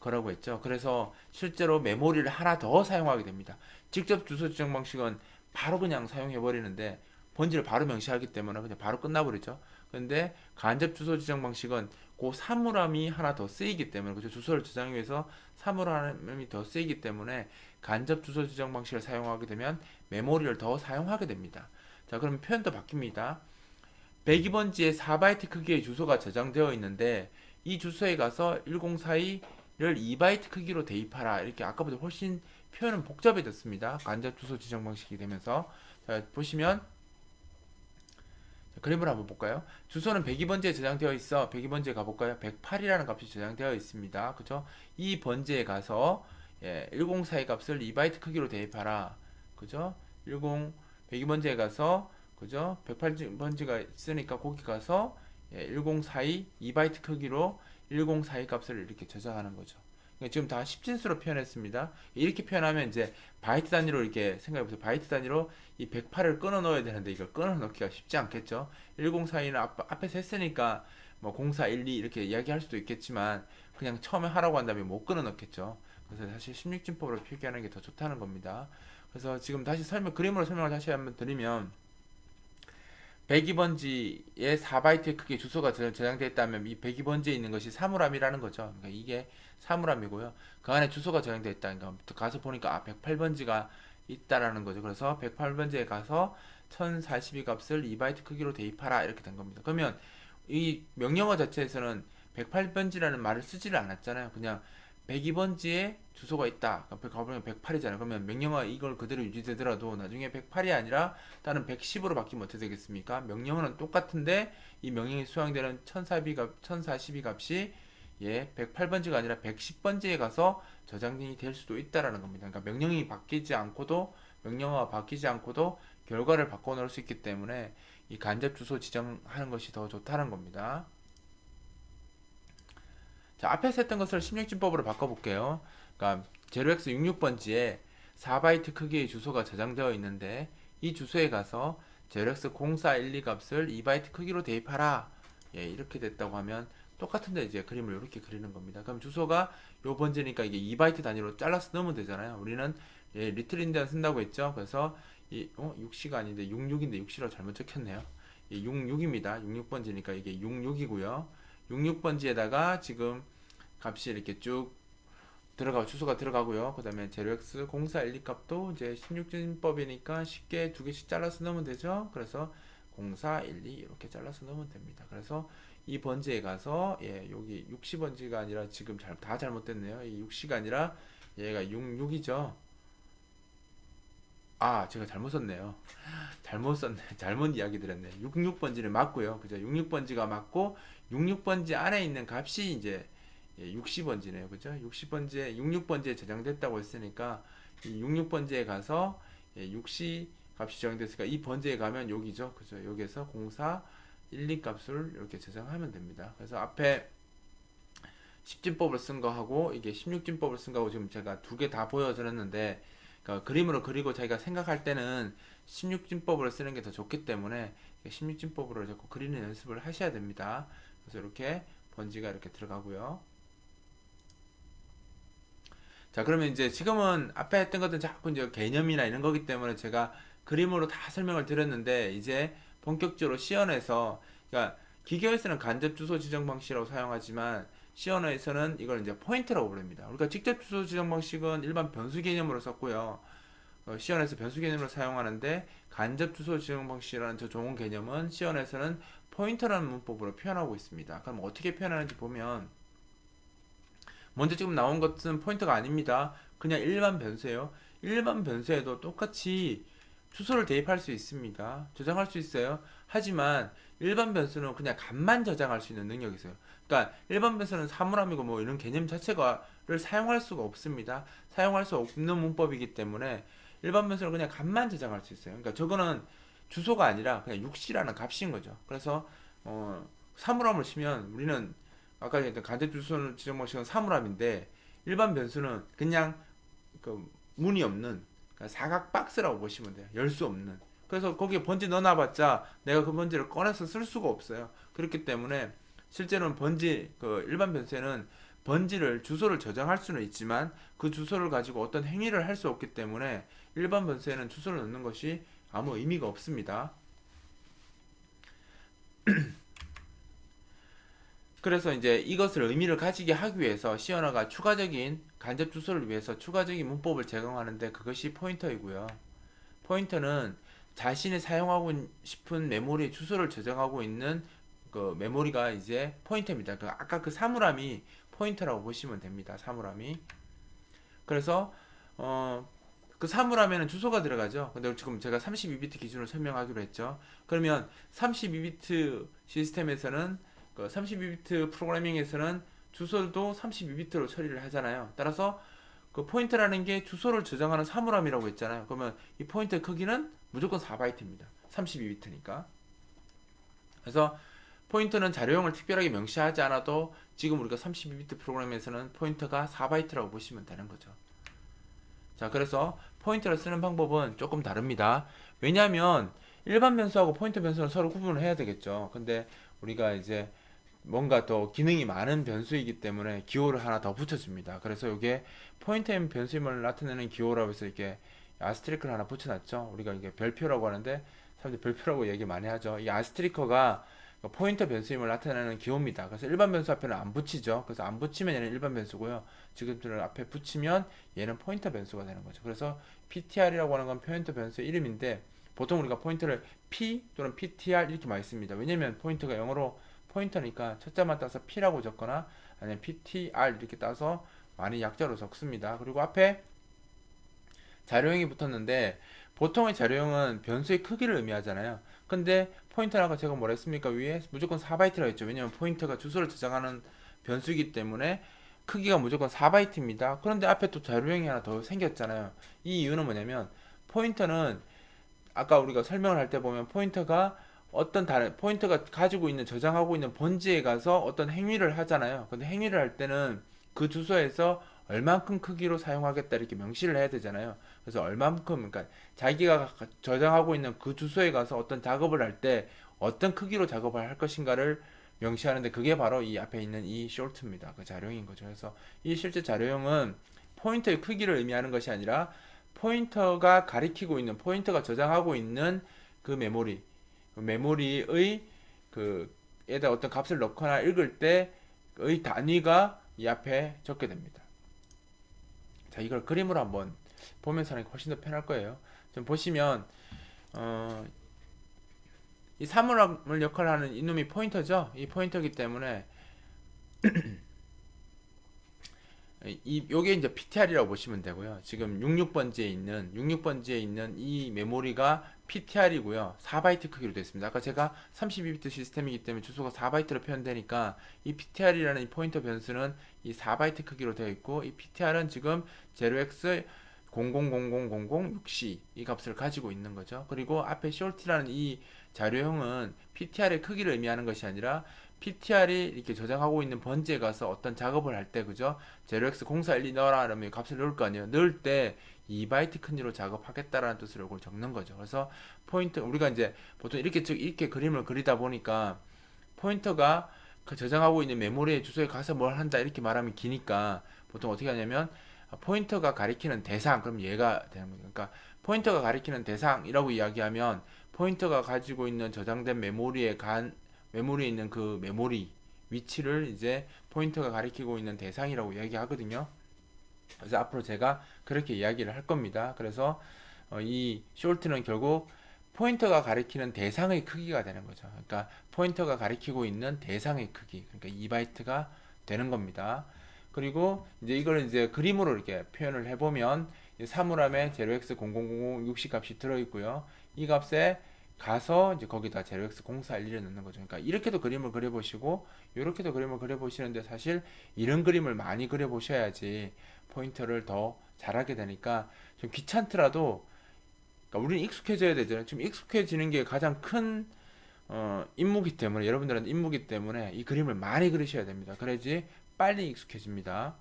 Speaker 1: 거라고 했죠. 그래서 실제로 메모리를 하나 더 사용하게 됩니다. 직접 주소 지정 방식은 바로 그냥 사용해 버리는데 번지를 바로 명시하기 때문에 그냥 바로 끝나버리죠. 근데 간접 주소 지정 방식은 그 사물함이 하나 더 쓰이기 때문에 그죠? 주소를 저장하기 위해서 사물함이 더 쓰이기 때문에 간접 주소 지정 방식을 사용하게 되면 메모리를 더 사용하게 됩니다. 자, 그러면 표현도 바뀝니다. 102번지에 4바이트 크기의 주소가 저장되어 있는데 이 주소에 가서 1042를 2바이트 크기로 대입하라. 이렇게 아까보다 훨씬 표현은 복잡해졌습니다. 간접 주소 지정 방식이 되면서 자, 보시면 그림을 한번 볼까요? 주소는 102번지에 저장되어 있어. 102번지에 가볼까요? 108이라는 값이 저장되어 있습니다. 그죠? 이 번지에 가서 1042 값을 2바이트 크기로 대입하라. 그죠? 102번지에 가서 그죠? 108번지가 있으니까 거기 가서 1042 2바이트 크기로 1042 값을 이렇게 저장하는 거죠. 그러니까 지금 다 10진수로 표현했습니다. 이렇게 표현하면 이제 바이트 단위로 이렇게 생각해보세요. 바이트 단위로 이 108을 끊어 넣어야 되는데 이걸 끊어 넣기가 쉽지 않겠죠. 1042는 앞에서 했으니까 뭐 0412 이렇게 이야기할 수도 있겠지만 그냥 처음에 하라고 한다면 못 끊어 넣겠죠. 그래서 사실 16진법으로 표기하는 게 더 좋다는 겁니다. 그래서 지금 다시 그림으로 설명을 다시 한번 드리면 102번지에 4바이트의 크기의 주소가 저장되어 있다면 이 102번지에 있는 것이 사물함이라는 거죠. 그러니까 이게 사물함이고요. 그 안에 주소가 저장되어 있다. 그러니까 가서 보니까 108번지가 있다라는 거죠. 그래서 108번지에 가서 1042 값을 2바이트 크기로 대입하라 이렇게 된 겁니다. 그러면 이 명령어 자체에서는 108번지라는 말을 쓰지를 않았잖아요. 그냥 102번지에 주소가 있다. 가보면 108이잖아요. 그러면 명령어 이걸 그대로 유지되더라도 나중에 108이 아니라 다른 110으로 바뀌면 어떻게 되겠습니까? 명령어는 똑같은데 이 명령이 수행되는 1042 값이 108번지가 아니라 110번지에 가서 저장이 될 수도 있다라는 겁니다. 그러니까 명령어가 바뀌지 않고도 결과를 바꿔 놓을 수 있기 때문에 이 간접 주소 지정하는 것이 더 좋다는 겁니다. 자, 앞에서 했던 것을 16진법으로 바꿔볼게요. 그러니까 제로엑스 66번지에 4바이트 크기의 주소가 저장되어 있는데 이 주소에 가서 제로엑스 0412 값을 2바이트 크기로 대입하라. 이렇게 됐다고 하면 똑같은데 이제 그림을 이렇게 그리는 겁니다. 그럼 주소가 요 번지니까 이게 2바이트 단위로 잘라서 넣으면 되잖아요. 우리는 리틀 인디안 쓴다고 했죠. 그래서 6C가 아닌데 66인데 6C라고 잘못 적혔네요. 66입니다. 66번지니까 이게 66이고요. 66번지에다가 지금 값이 이렇게 쭉 주소가 들어가고요. 그 다음에 제로엑스 0412 값도 이제 16진법이니까 쉽게 두 개씩 잘라서 넣으면 되죠. 그래서 0412 이렇게 잘라서 넣으면 됩니다. 그래서 이 번지에 가서 여기 60번지가 아니라 지금 다 잘못됐네요. 이 6C가 아니라 얘가 66이죠. 제가 잘못 썼네요. 잘못 썼네. 잘못 이야기 드렸네. 66번지를 맞고요. 그죠? 66번지가 맞고 66번지 안에 있는 값이 이제 60번지네요. 그죠? 66번지에 저장됐다고 했으니까 이 66번지에 가서 60 값이 저장됐으니까 이 번지에 가면 여기죠. 그죠? 여기에서 0412 값을 이렇게 저장하면 됩니다. 그래서 앞에 10진법을 쓴 거하고 이게 16진법을 쓴 거하고 지금 제가 두 개 다 보여드렸는데 그러니까 그림으로 그리고 자기가 생각할 때는 16진법으로 쓰는 게 더 좋기 때문에 16진법으로 자꾸 그리는 연습을 하셔야 됩니다. 그래서 이렇게 번지가 이렇게 들어가고요. 자, 그러면 이제 지금은 앞에 했던 것들은 자꾸 이제 개념이나 이런 거기 때문에 제가 그림으로 다 설명을 드렸는데 이제 본격적으로 시연에서 그러니까 기계에서는 간접 주소 지정 방식이라고 사용하지만 시연어에서는 이걸 이제 포인트라고 부릅니다. 우리가 직접 주소 지정 방식은 일반 변수 개념으로 썼고요. 시연에서 변수 개념으로 사용하는데 간접 주소 지정 방식이라는 저 좋은 개념은 시연에서는 포인터라는 문법으로 표현하고 있습니다. 그럼 어떻게 표현하는지 보면 먼저 지금 나온 것은 포인터가 아닙니다. 그냥 일반 변수예요. 일반 변수에도 똑같이 주소를 대입할 수 있습니다. 저장할 수 있어요. 하지만 일반 변수는 그냥 값만 저장할 수 있는 능력이 있어요. 그러니까 일반 변수는 사물함이고 뭐 이런 개념 자체가를 사용할 수가 없습니다. 사용할 수 없는 문법이기 때문에 일반 변수는 그냥 값만 저장할 수 있어요. 그러니까 저거는 주소가 아니라 그냥 6C라는 값인 거죠. 그래서 사물함을 치면 우리는 아까 얘기했던 간접 주소를 지정 방식은 사물함인데 일반 변수는 그냥 그 문이 없는 그러니까 사각 박스라고 보시면 돼요. 열 수 없는. 그래서 거기에 번지 넣어놔봤자 내가 그 번지를 꺼내서 쓸 수가 없어요. 그렇기 때문에 실제로는 그 일반 변수에는 번지를 주소를 저장할 수는 있지만 그 주소를 가지고 어떤 행위를 할 수 없기 때문에 일반 변수에는 주소를 넣는 것이 아무 의미가 없습니다. 그래서 이제 이것을 의미를 가지게 하기 위해서 시언어가 추가적인 간접 주소를 위해서 추가적인 문법을 제공하는데 그것이 포인터이고요. 포인터는 자신이 사용하고 싶은 메모리 주소를 저장하고 있는 그 메모리가 이제 포인터입니다. 그 아까 그 사물함이 포인터라고 보시면 됩니다. 사물함이. 그래서 그 사물함에는 주소가 들어가죠. 근데 지금 제가 32비트 기준으로 설명하기로 했죠. 그러면 32비트 시스템에서는 그 32비트 프로그래밍에서는 주소도 32비트로 처리를 하잖아요. 따라서 그 포인터라는 게 주소를 저장하는 사물함이라고 했잖아요. 그러면 이 포인터 크기는 무조건 4바이트입니다. 32비트니까. 그래서 포인터는 자료형을 특별하게 명시하지 않아도 지금 우리가 32비트 프로그램에서는 포인터가 4바이트라고 보시면 되는 거죠. 자, 그래서 포인터를 쓰는 방법은 조금 다릅니다. 왜냐하면 일반 변수하고 포인터 변수는 서로 구분을 해야 되겠죠. 근데 우리가 이제 뭔가 더 기능이 많은 변수이기 때문에 기호를 하나 더 붙여줍니다. 그래서 이게 포인터 변수임을 나타내는 기호라고 해서 이렇게 아스트리크를 하나 붙여놨죠. 우리가 이게 별표라고 하는데 사람들이 별표라고 얘기 많이 하죠. 이 아스트리커가 포인터 변수임을 나타내는 기호입니다. 그래서 일반 변수 앞에는 안 붙이죠. 그래서 안 붙이면 얘는 일반 변수고요. 지금들 앞에 붙이면 얘는 포인터 변수가 되는 거죠. 그래서 PTR이라고 하는 건 포인터 변수의 이름인데 보통 우리가 포인터를 P 또는 PTR 이렇게 많이 씁니다. 왜냐면 포인터가 영어로 포인터니까 첫자만 따서 P라고 적거나 아니면 PTR 이렇게 따서 많이 약자로 적습니다. 그리고 앞에 자료형이 붙었는데 보통의 자료형은 변수의 크기를 의미하잖아요. 근데 포인터라고 제가 뭐라 했습니까? 위에 무조건 4바이트라고 했죠. 왜냐면 포인터가 주소를 저장하는 변수이기 때문에 크기가 무조건 4바이트입니다. 그런데 앞에 또 자료형이 하나 더 생겼잖아요. 이 이유는 뭐냐면 포인터는 아까 우리가 설명을 할 때 보면 포인터가 어떤 다른 포인터가 가지고 있는 저장하고 있는 번지에 가서 어떤 행위를 하잖아요. 근데 행위를 할 때는 그 주소에서 얼만큼 크기로 사용하겠다 이렇게 명시를 해야 되잖아요. 그래서 얼만큼 그러니까 자기가 저장하고 있는 그 주소에 가서 어떤 작업을 할 때 어떤 크기로 작업을 할 것인가를 명시하는데 그게 바로 이 앞에 있는 이 short입니다. 그 자료인 거죠. 그래서 이 실제 자료형은 포인터의 크기를 의미하는 것이 아니라 포인터가 가리키고 있는 포인터가 저장하고 있는 그 메모리 그 메모리의 그 에다 어떤 값을 넣거나 읽을 때의 단위가 이 앞에 적게 됩니다. 자, 이걸 그림으로 한번 보면서 하는 게 훨씬 더 편할 거예요. 좀 보시면 이 사물함을 역할을 하는 이놈이 포인터죠. 이 포인터이기 때문에 요게 이제 PTR이라고 보시면 되고요. 지금 66번지에 있는 이 메모리가 PTR이고요. 4바이트 크기로 되어 있습니다. 아까 제가 32비트 시스템이기 때문에 주소가 4바이트로 표현되니까 이 PTR이라는 이 포인터 변수는 이 4바이트 크기로 되어 있고 이 PTR은 지금 0x 000000C 이 값을 가지고 있는 거죠. 그리고 앞에 short라는 이 자료형은 PTR의 크기를 의미하는 것이 아니라 PTR이 이렇게 저장하고 있는 번지에 가서 어떤 작업을 할 때 그죠? 0x0412 넣어라 그러면 값을 넣을 거 아니에요. 넣을 때 2바이트 큰지로 작업하겠다라는 뜻으로 이걸 적는 거죠. 그래서 포인터 우리가 이제 보통 이렇게 그림을 그리다 보니까 포인터가 그 저장하고 있는 메모리의 주소에 가서 뭘 한다 이렇게 말하면 기니까 보통 어떻게 하냐면 포인터가 가리키는 대상 그럼 얘가 되는 거예요. 그러니까 포인터가 가리키는 대상이라고 이야기하면 포인터가 가지고 있는 저장된 메모리에 있는 그 메모리 위치를 이제 포인터가 가리키고 있는 대상이라고 이야기하거든요. 그래서 앞으로 제가 그렇게 이야기를 할 겁니다. 그래서 이 short는 결국 포인터가 가리키는 대상의 크기가 되는 거죠. 그러니까 포인터가 가리키고 있는 대상의 크기, 그러니까 2바이트가 되는 겁니다. 그리고 이제 이걸 이제 그림으로 이렇게 표현을 해보면 사물함에 0x000060 값이 들어있고요. 이 값에 가서 이제 거기다 0x0411을 넣는 거죠. 그러니까 이렇게도 그림을 그려보시고 이렇게도 그림을 그려보시는데 사실 이런 그림을 많이 그려보셔야지 포인터를 더 잘하게 되니까 좀 귀찮더라도 그러니까 우리는 익숙해져야 되잖아요. 지금 익숙해지는 게 가장 큰 임무기 때문에 여러분들한테 임무기 때문에 이 그림을 많이 그리셔야 됩니다. 그래야지 빨리 익숙해집니다.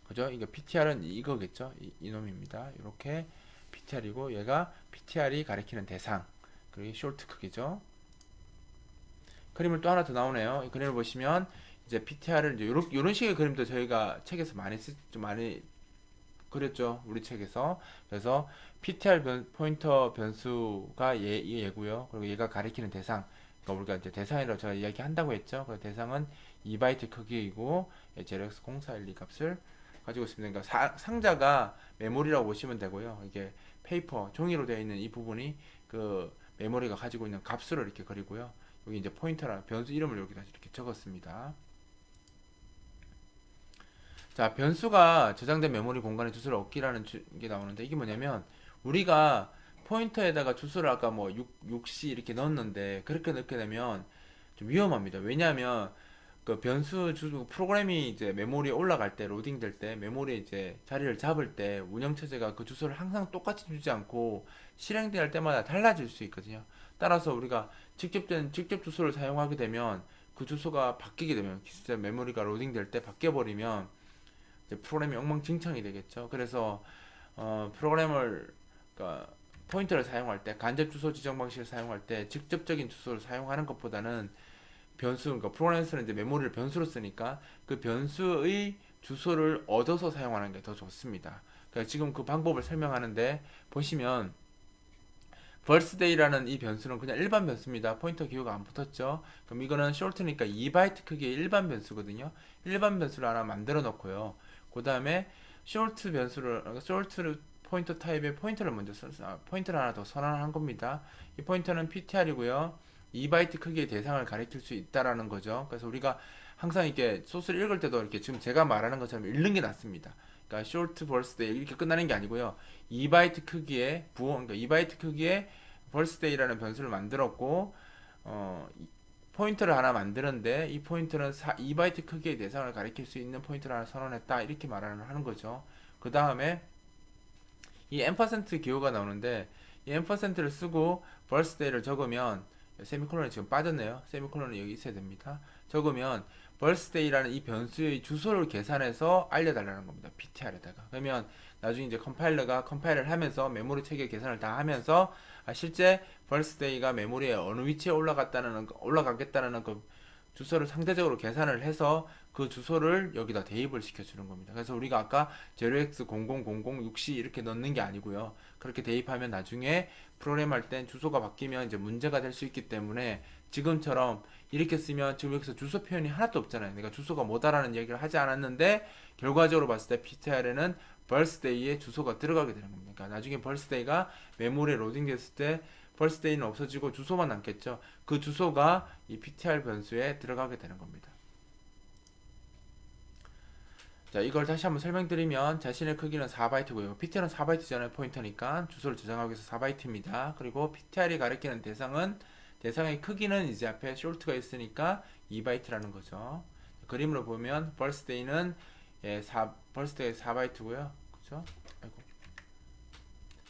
Speaker 1: 그죠? 이게 PTR은 이거겠죠? 이놈입니다. 이렇게 PTR이고 얘가 PTR이 가리키는 대상 그리고 short 크기죠. 그림을 또 하나 더 나오네요. 이 그림을 보시면 이제 PTR을 이제 요런 식의 그림도 저희가 책에서 좀 많이 그렸죠. 우리 책에서. 그래서 포인터 변수가 얘고요. 그리고 얘가 가리키는 대상. 그러니까 우리가 이제 대상이라고 제가 이야기한다고 했죠. 그 대상은 2바이트 크기이고 JRX0412 값을 가지고 있습니다. 그러니까 상자가 메모리라고 보시면 되고요. 이게 페이퍼, 종이로 되어 있는 이 부분이 그 메모리가 가지고 있는 값수를 이렇게 그리고요. 여기 이제 포인터라 변수 이름을 여기다 이렇게 적었습니다. 자, 변수가 저장된 메모리 공간의 주소를 얻기라는 게 나오는데 이게 뭐냐면 우리가 포인터에다가 주소를 아까 뭐 6C 이렇게 넣었는데 그렇게 넣게 되면 좀 위험합니다. 왜냐하면 그 변수 주 프로그램이 이제 메모리에 올라갈 때 로딩 될 때 메모리에 이제 자리를 잡을 때 운영체제가 그 주소를 항상 똑같이 주지 않고 실행될 때마다 달라질 수 있거든요. 따라서 우리가 직접 주소를 사용하게 되면 그 주소가 바뀌게 되면 진짜 메모리가 로딩 될 때 바뀌어 버리면 이제 프로그램이 엉망진창이 되겠죠. 그래서 프로그램을 그러니까 포인터를 사용할 때 간접 주소 지정 방식을 사용할 때 직접적인 주소를 사용하는 것보다는 변수, 그러니까 프로그램에서는 이제 메모리를 변수로 쓰니까 그 변수의 주소를 얻어서 사용하는 게 더 좋습니다. 그러니까 지금 그 방법을 설명하는데 보시면 birthday라는 이 변수는 그냥 일반 변수입니다. 포인터 기호가 안 붙었죠. 그럼 이거는 short니까 2바이트 크기의 일반 변수거든요. 일반 변수를 하나 만들어 놓고요. 그 다음에 short 포인터 타입의 포인터를 먼저 포인터를 하나 더 선언한 겁니다. 이 포인터는 ptr이고요. 2바이트 크기의 대상을 가리킬 수 있다라는 거죠. 그래서 우리가 항상 이렇게 소스를 읽을 때도 이렇게 지금 제가 말하는 것처럼 읽는 게 낫습니다. 그러니까 short birthday 이렇게 끝나는 게 아니고요. 2바이트 크기의 그러니까 2바이트 크기의 birthday라는 변수를 만들었고 포인터를 하나 만드는데 이 포인터는 2바이트 크기의 대상을 가리킬 수 있는 포인터를 하나 선언했다 이렇게 하는 거죠. 그 다음에 이 %% 기호가 나오는데 이 %를 쓰고 birthday를 적으면 세미콜론이 지금 빠졌네요. 세미콜론이 여기 있어야 됩니다. 적으면 birthday라는 이 변수의 주소를 계산해서 알려달라는 겁니다. ptr에다가. 그러면 나중에 이제 컴파일러가 컴파일을 하면서 메모리 체계 계산을 다 하면서 실제 birthday가 메모리에 어느 위치에 올라가겠다는 그 주소를 상대적으로 계산을 해서 그 주소를 여기다 대입을 시켜주는 겁니다. 그래서 우리가 아까 0x0006C 이렇게 넣는 게 아니고요. 그렇게 대입하면 나중에 프로그램 할 땐 주소가 바뀌면 이제 문제가 될 수 있기 때문에 지금처럼 이렇게 쓰면 지금 여기서 주소 표현이 하나도 없잖아요. 내가 주소가 뭐다라는 얘기를 하지 않았는데 결과적으로 봤을 때 ptr에는 birthday의 주소가 들어가게 되는 겁니다. 그러니까 나중에 birthday가 메모리에 로딩 됐을 때 birthday는 없어지고 주소만 남겠죠. 그 주소가 이 ptr 변수에 들어가게 되는 겁니다. 자, 이걸 다시 한번 설명드리면 자신의 크기는 4바이트고요. ptr은 4바이트잖아요. 포인터니까 주소를 저장하기 위해서 4바이트입니다. 그리고 ptr이 가리키는 대상의 크기는 이제 앞에 short가 있으니까 2바이트라는 거죠. 그림으로 보면 birthday는 birthday 4바이트고요. 그죠? 아이고.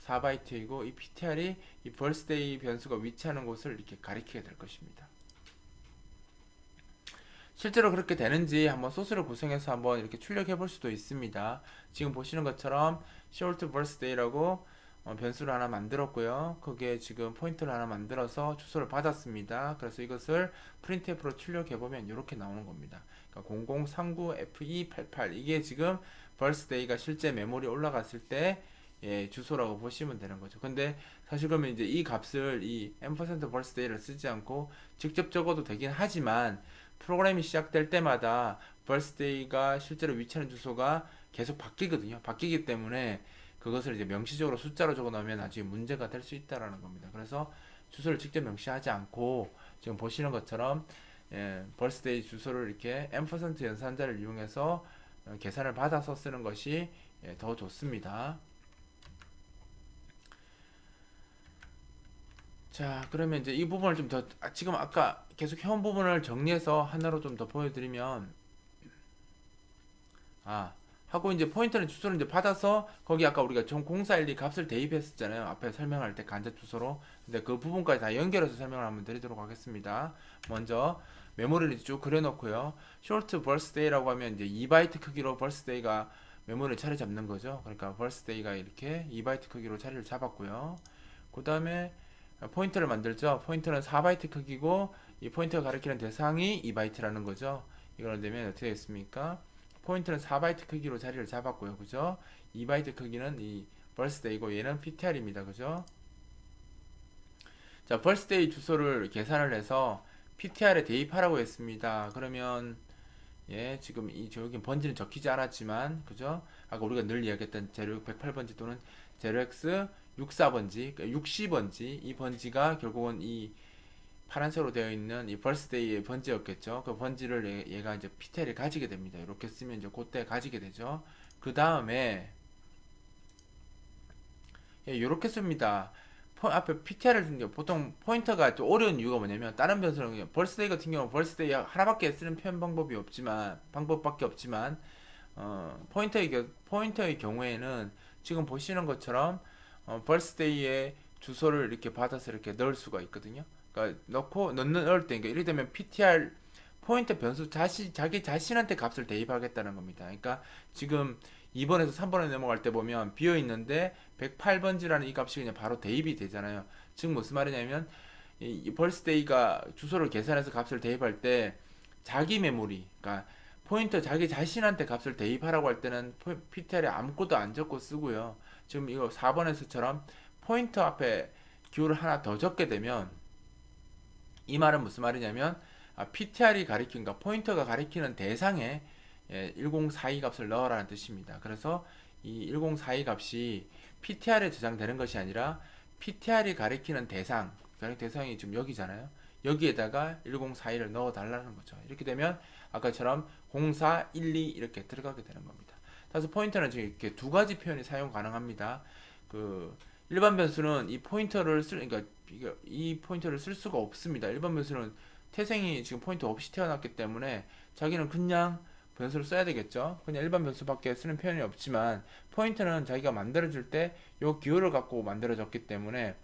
Speaker 1: 4바이트이고 이 ptr이 이 birthday 변수가 위치하는 곳을 이렇게 가리키게 될 것입니다. 실제로 그렇게 되는지 한번 소스를 구성해서 한번 이렇게 출력해 볼 수도 있습니다. 지금 보시는 것처럼 short birthday라고 변수를 하나 만들었고요. 거기에 지금 포인터를 하나 만들어서 주소를 받았습니다. 그래서 이것을 printf로 출력해 보면 이렇게 나오는 겁니다. 그러니까 0039F288 이게 지금 birthday가 실제 메모리에 올라갔을 때 주소라고 보시면 되는 거죠. 근데 사실 그러면 이제 이 값을 이 %birthday를 쓰지 않고 직접 적어도 되긴 하지만 프로그램이 시작될 때마다 birthday가 실제로 위치하는 주소가 계속 바뀌거든요. 바뀌기 때문에 그것을 이제 명시적으로 숫자로 적어 놓으면 나중에 문제가 될 수 있다라는 겁니다. 그래서 주소를 직접 명시하지 않고 지금 보시는 것처럼 birthday 주소를 이렇게 % 연산자를 이용해서 계산을 받아서 쓰는 것이 더 좋습니다. 자, 그러면 이제 이 부분을 좀 더, 지금 아까 계속 해온 부분을 정리해서 하나로 좀 더 보여드리면, 하고 이제 포인터는 주소를 이제 받아서, 거기 아까 우리가 0412 값을 대입했었잖아요. 앞에 설명할 때 간접 주소로. 근데 그 부분까지 다 연결해서 설명을 한번 드리도록 하겠습니다. 먼저, 메모리를 쭉 그려놓고요. short birthday라고 하면 이제 2바이트 크기로 birthday가 메모리를 차례 잡는 거죠. 그러니까 birthday가 이렇게 2바이트 크기로 자리를 잡았고요. 그 다음에 포인터를 만들죠. 포인터는 4바이트 크기고 이 포인터가 가리키는 대상이 2바이트라는 거죠. 이걸 내면 어떻게 되겠습니까? 포인터는 4바이트 크기로 자리를 잡았고요. 그죠? 2바이트 크기는 이 birthday고 얘는 ptr입니다. 그죠? 자, birthday 주소를 계산을 해서 ptr에 대입하라고 했습니다. 그러면 지금 여기 번지는 적히지 않았지만 그죠? 아까 우리가 늘 이야기했던 0x108번지 또는 0x 64번지, 60번지, 이 번지가 결국은 이 파란색으로 되어 있는 이 벌스데이의 번지였겠죠. 그 번지를 얘가 이제 PTL이 가지게 됩니다. 이렇게 쓰면 이제 그때 가지게 되죠. 그 다음에 이렇게 씁니다. 앞에 PTR을 쓴 게 보통 포인터가 좀 어려운 이유가 뭐냐면 다른 변수는 그냥 벌스데이 같은 경우는 벌스데이 하나밖에 쓰는 표현 방법밖에 없지만 포인터의 경우에는 지금 보시는 것처럼 벌스데이의 주소를 이렇게 받아서 이렇게 넣을 수가 있거든요. 그러니까 넣을 때, 그러니까 예를 들면 PTR 포인터 변수 자기 자신한테 값을 대입하겠다는 겁니다. 그러니까 지금 2번에서 3번에 넘어갈 때 보면 비어 있는데 108번지라는 이 값이 그냥 바로 대입이 되잖아요. 즉 무슨 말이냐면 이 벌스데이가 주소를 계산해서 값을 대입할 때 자기 메모리, 그러니까 포인터 자기 자신한테 값을 대입하라고 할 때는 PTR에 아무것도 안 적고 쓰고요. 지금 이거 4번에서처럼 포인터 앞에 기호를 하나 더 적게 되면 이 말은 무슨 말이냐면 PTR이 가리킨가 포인터가 가리키는 대상에 1042 값을 넣으라는 뜻입니다. 그래서 이 1042 값이 PTR에 저장되는 것이 아니라 PTR이 가리키는 대상이 지금 여기잖아요. 여기에다가 1042를 넣어 달라는 거죠. 이렇게 되면 아까처럼 0412 이렇게 들어가게 되는 겁니다. 따라서 포인터는 지금 이렇게 두 가지 표현이 사용 가능합니다. 그 일반 변수는 그러니까 이 포인터를 쓸 수가 없습니다. 일반 변수는 태생이 지금 포인터 없이 태어났기 때문에 자기는 그냥 변수를 써야 되겠죠. 그냥 일반 변수밖에 쓰는 표현이 없지만 포인터는 자기가 만들어줄 때 요 기호를 갖고 만들어졌기 때문에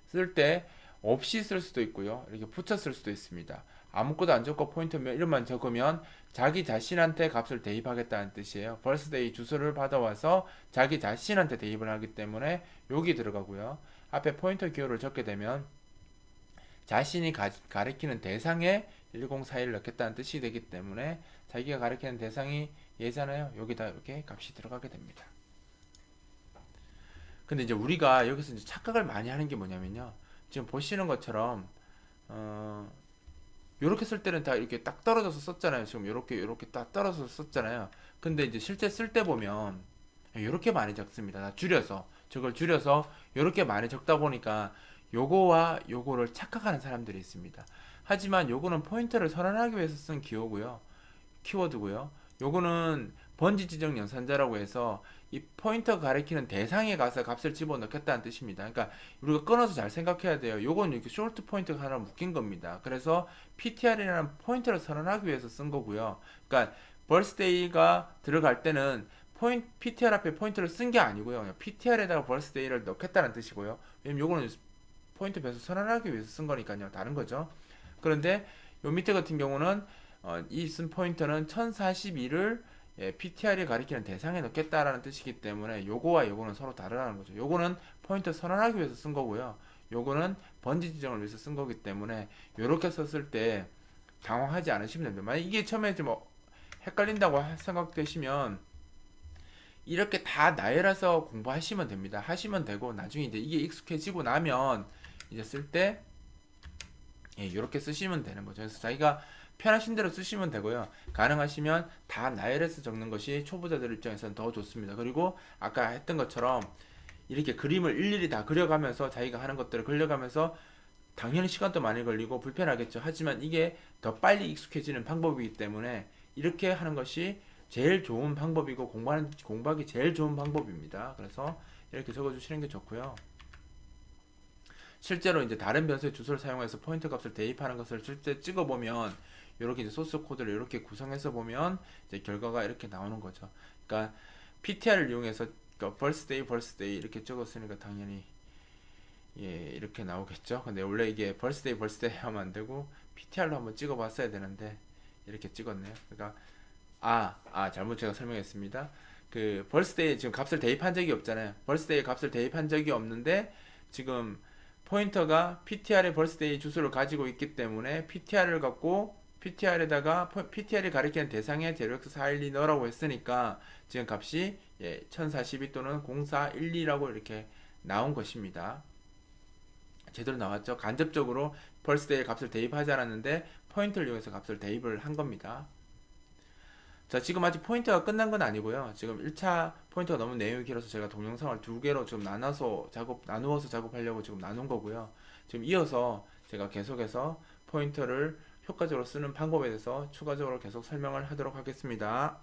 Speaker 1: 쓸 때 없이 쓸 수도 있고요. 이렇게 붙여 쓸 수도 있습니다. 아무것도 안 적고 포인터 이름만 적으면 자기 자신한테 값을 대입하겠다는 뜻이에요. birthday 주소를 받아와서 자기 자신한테 대입을 하기 때문에 여기 들어가고요. 앞에 포인터 기호를 적게 되면 자신이 가리키는 대상에 1041을 넣겠다는 뜻이 되기 때문에 자기가 가리키는 대상이 얘잖아요. 여기다 이렇게 값이 들어가게 됩니다. 근데 이제 우리가 여기서 이제 착각을 많이 하는 게 뭐냐면요. 지금 보시는 것처럼 요렇게 쓸 때는 다 이렇게 딱 떨어져서 썼잖아요. 지금 요렇게 딱 떨어져서 썼잖아요. 근데 이제 실제 쓸 때 보면 요렇게 많이 적습니다. 다 줄여서 저걸 줄여서 요렇게 많이 적다 보니까 요거와 요거를 착각하는 사람들이 있습니다. 하지만 요거는 포인터를 선언하기 위해서 쓴 기호고요. 키워드고요. 요거는 번지 지정 연산자라고 해서 이 포인터 가리키는 대상에 가서 값을 집어넣겠다는 뜻입니다. 그러니까 우리가 끊어서 잘 생각해야 돼요. 요건 이렇게 숄트 포인트가 하나 묶인 겁니다. 그래서 PTR이라는 포인터를 선언하기 위해서 쓴 거고요. 그러니까 birthday가 들어갈 때는 PTR 앞에 포인터를 쓴 게 아니고요. PTR에다가 birthday를 넣겠다는 뜻이고요. 왜냐면 요거는 포인터 변수 선언하기 위해서 쓴 거니까요. 다른 거죠. 그런데 요 밑에 같은 경우는 이 쓴 포인터는 1042를 PTR이 가리키는 대상에 넣겠다라는 뜻이기 때문에 요거와 요거는 서로 다르다는 거죠. 요거는 포인터 선언하기 위해서 쓴 거고요. 요거는 번지 지정을 위해서 쓴 거기 때문에 요렇게 썼을 때 당황하지 않으시면 됩니다. 만약 이게 처음에 좀 헷갈린다고 생각되시면 이렇게 다 나열해서 공부하시면 됩니다. 하시면 되고 나중에 이제 이게 익숙해지고 나면 이제 쓸 때 이렇게 쓰시면 되는 거죠. 그래서 자기가 편하신 대로 쓰시면 되고요. 가능하시면 다 나열해서 적는 것이 초보자들 입장에서는 더 좋습니다. 그리고 아까 했던 것처럼 이렇게 그림을 일일이 다 그려가면서 자기가 하는 것들을 그려가면서 당연히 시간도 많이 걸리고 불편하겠죠. 하지만 이게 더 빨리 익숙해지는 방법이기 때문에 이렇게 하는 것이 제일 좋은 방법이고 공부하기 제일 좋은 방법입니다. 그래서 이렇게 적어주시는 게 좋고요. 실제로 이제 다른 변수의 주소를 사용해서 포인터 값을 대입하는 것을 실제 찍어보면 이렇게 이제 소스 코드를 이렇게 구성해서 보면 이제 결과가 이렇게 나오는 거죠. 그러니까 PTR을 이용해서 그러니까 birthday 이렇게 적었으니까 당연히 이렇게 나오겠죠. 근데 원래 이게 birthday 하면 안 되고 PTR로 한번 찍어봤어야 되는데 이렇게 찍었네요. 그러니까 잘못 제가 설명했습니다. 그 birthday 지금 값을 대입한 적이 없잖아요. birthday 값을 대입한 적이 없는데 지금 포인터가 PTR의 birthday 주소를 가지고 있기 때문에 PTR을 갖고 PTR에다가 PTR이 가리키는 대상에 제로엑스 412 넣으라고 했으니까 지금 값이 1042 또는 0412라고 이렇게 나온 것입니다. 제대로 나왔죠. 간접적으로 birthday 값을 대입하지 않았는데 포인터를 이용해서 값을 대입을 한 겁니다. 자, 지금 아직 포인트가 끝난 건 아니고요. 지금 1차 포인트가 너무 내용이 길어서 제가 동영상을 두 개로 좀 나누어서 작업하려고 지금 나눈 거고요. 지금 이어서 제가 계속해서 포인터를 효과적으로 쓰는 방법에 대해서 추가적으로 계속 설명을 하도록 하겠습니다.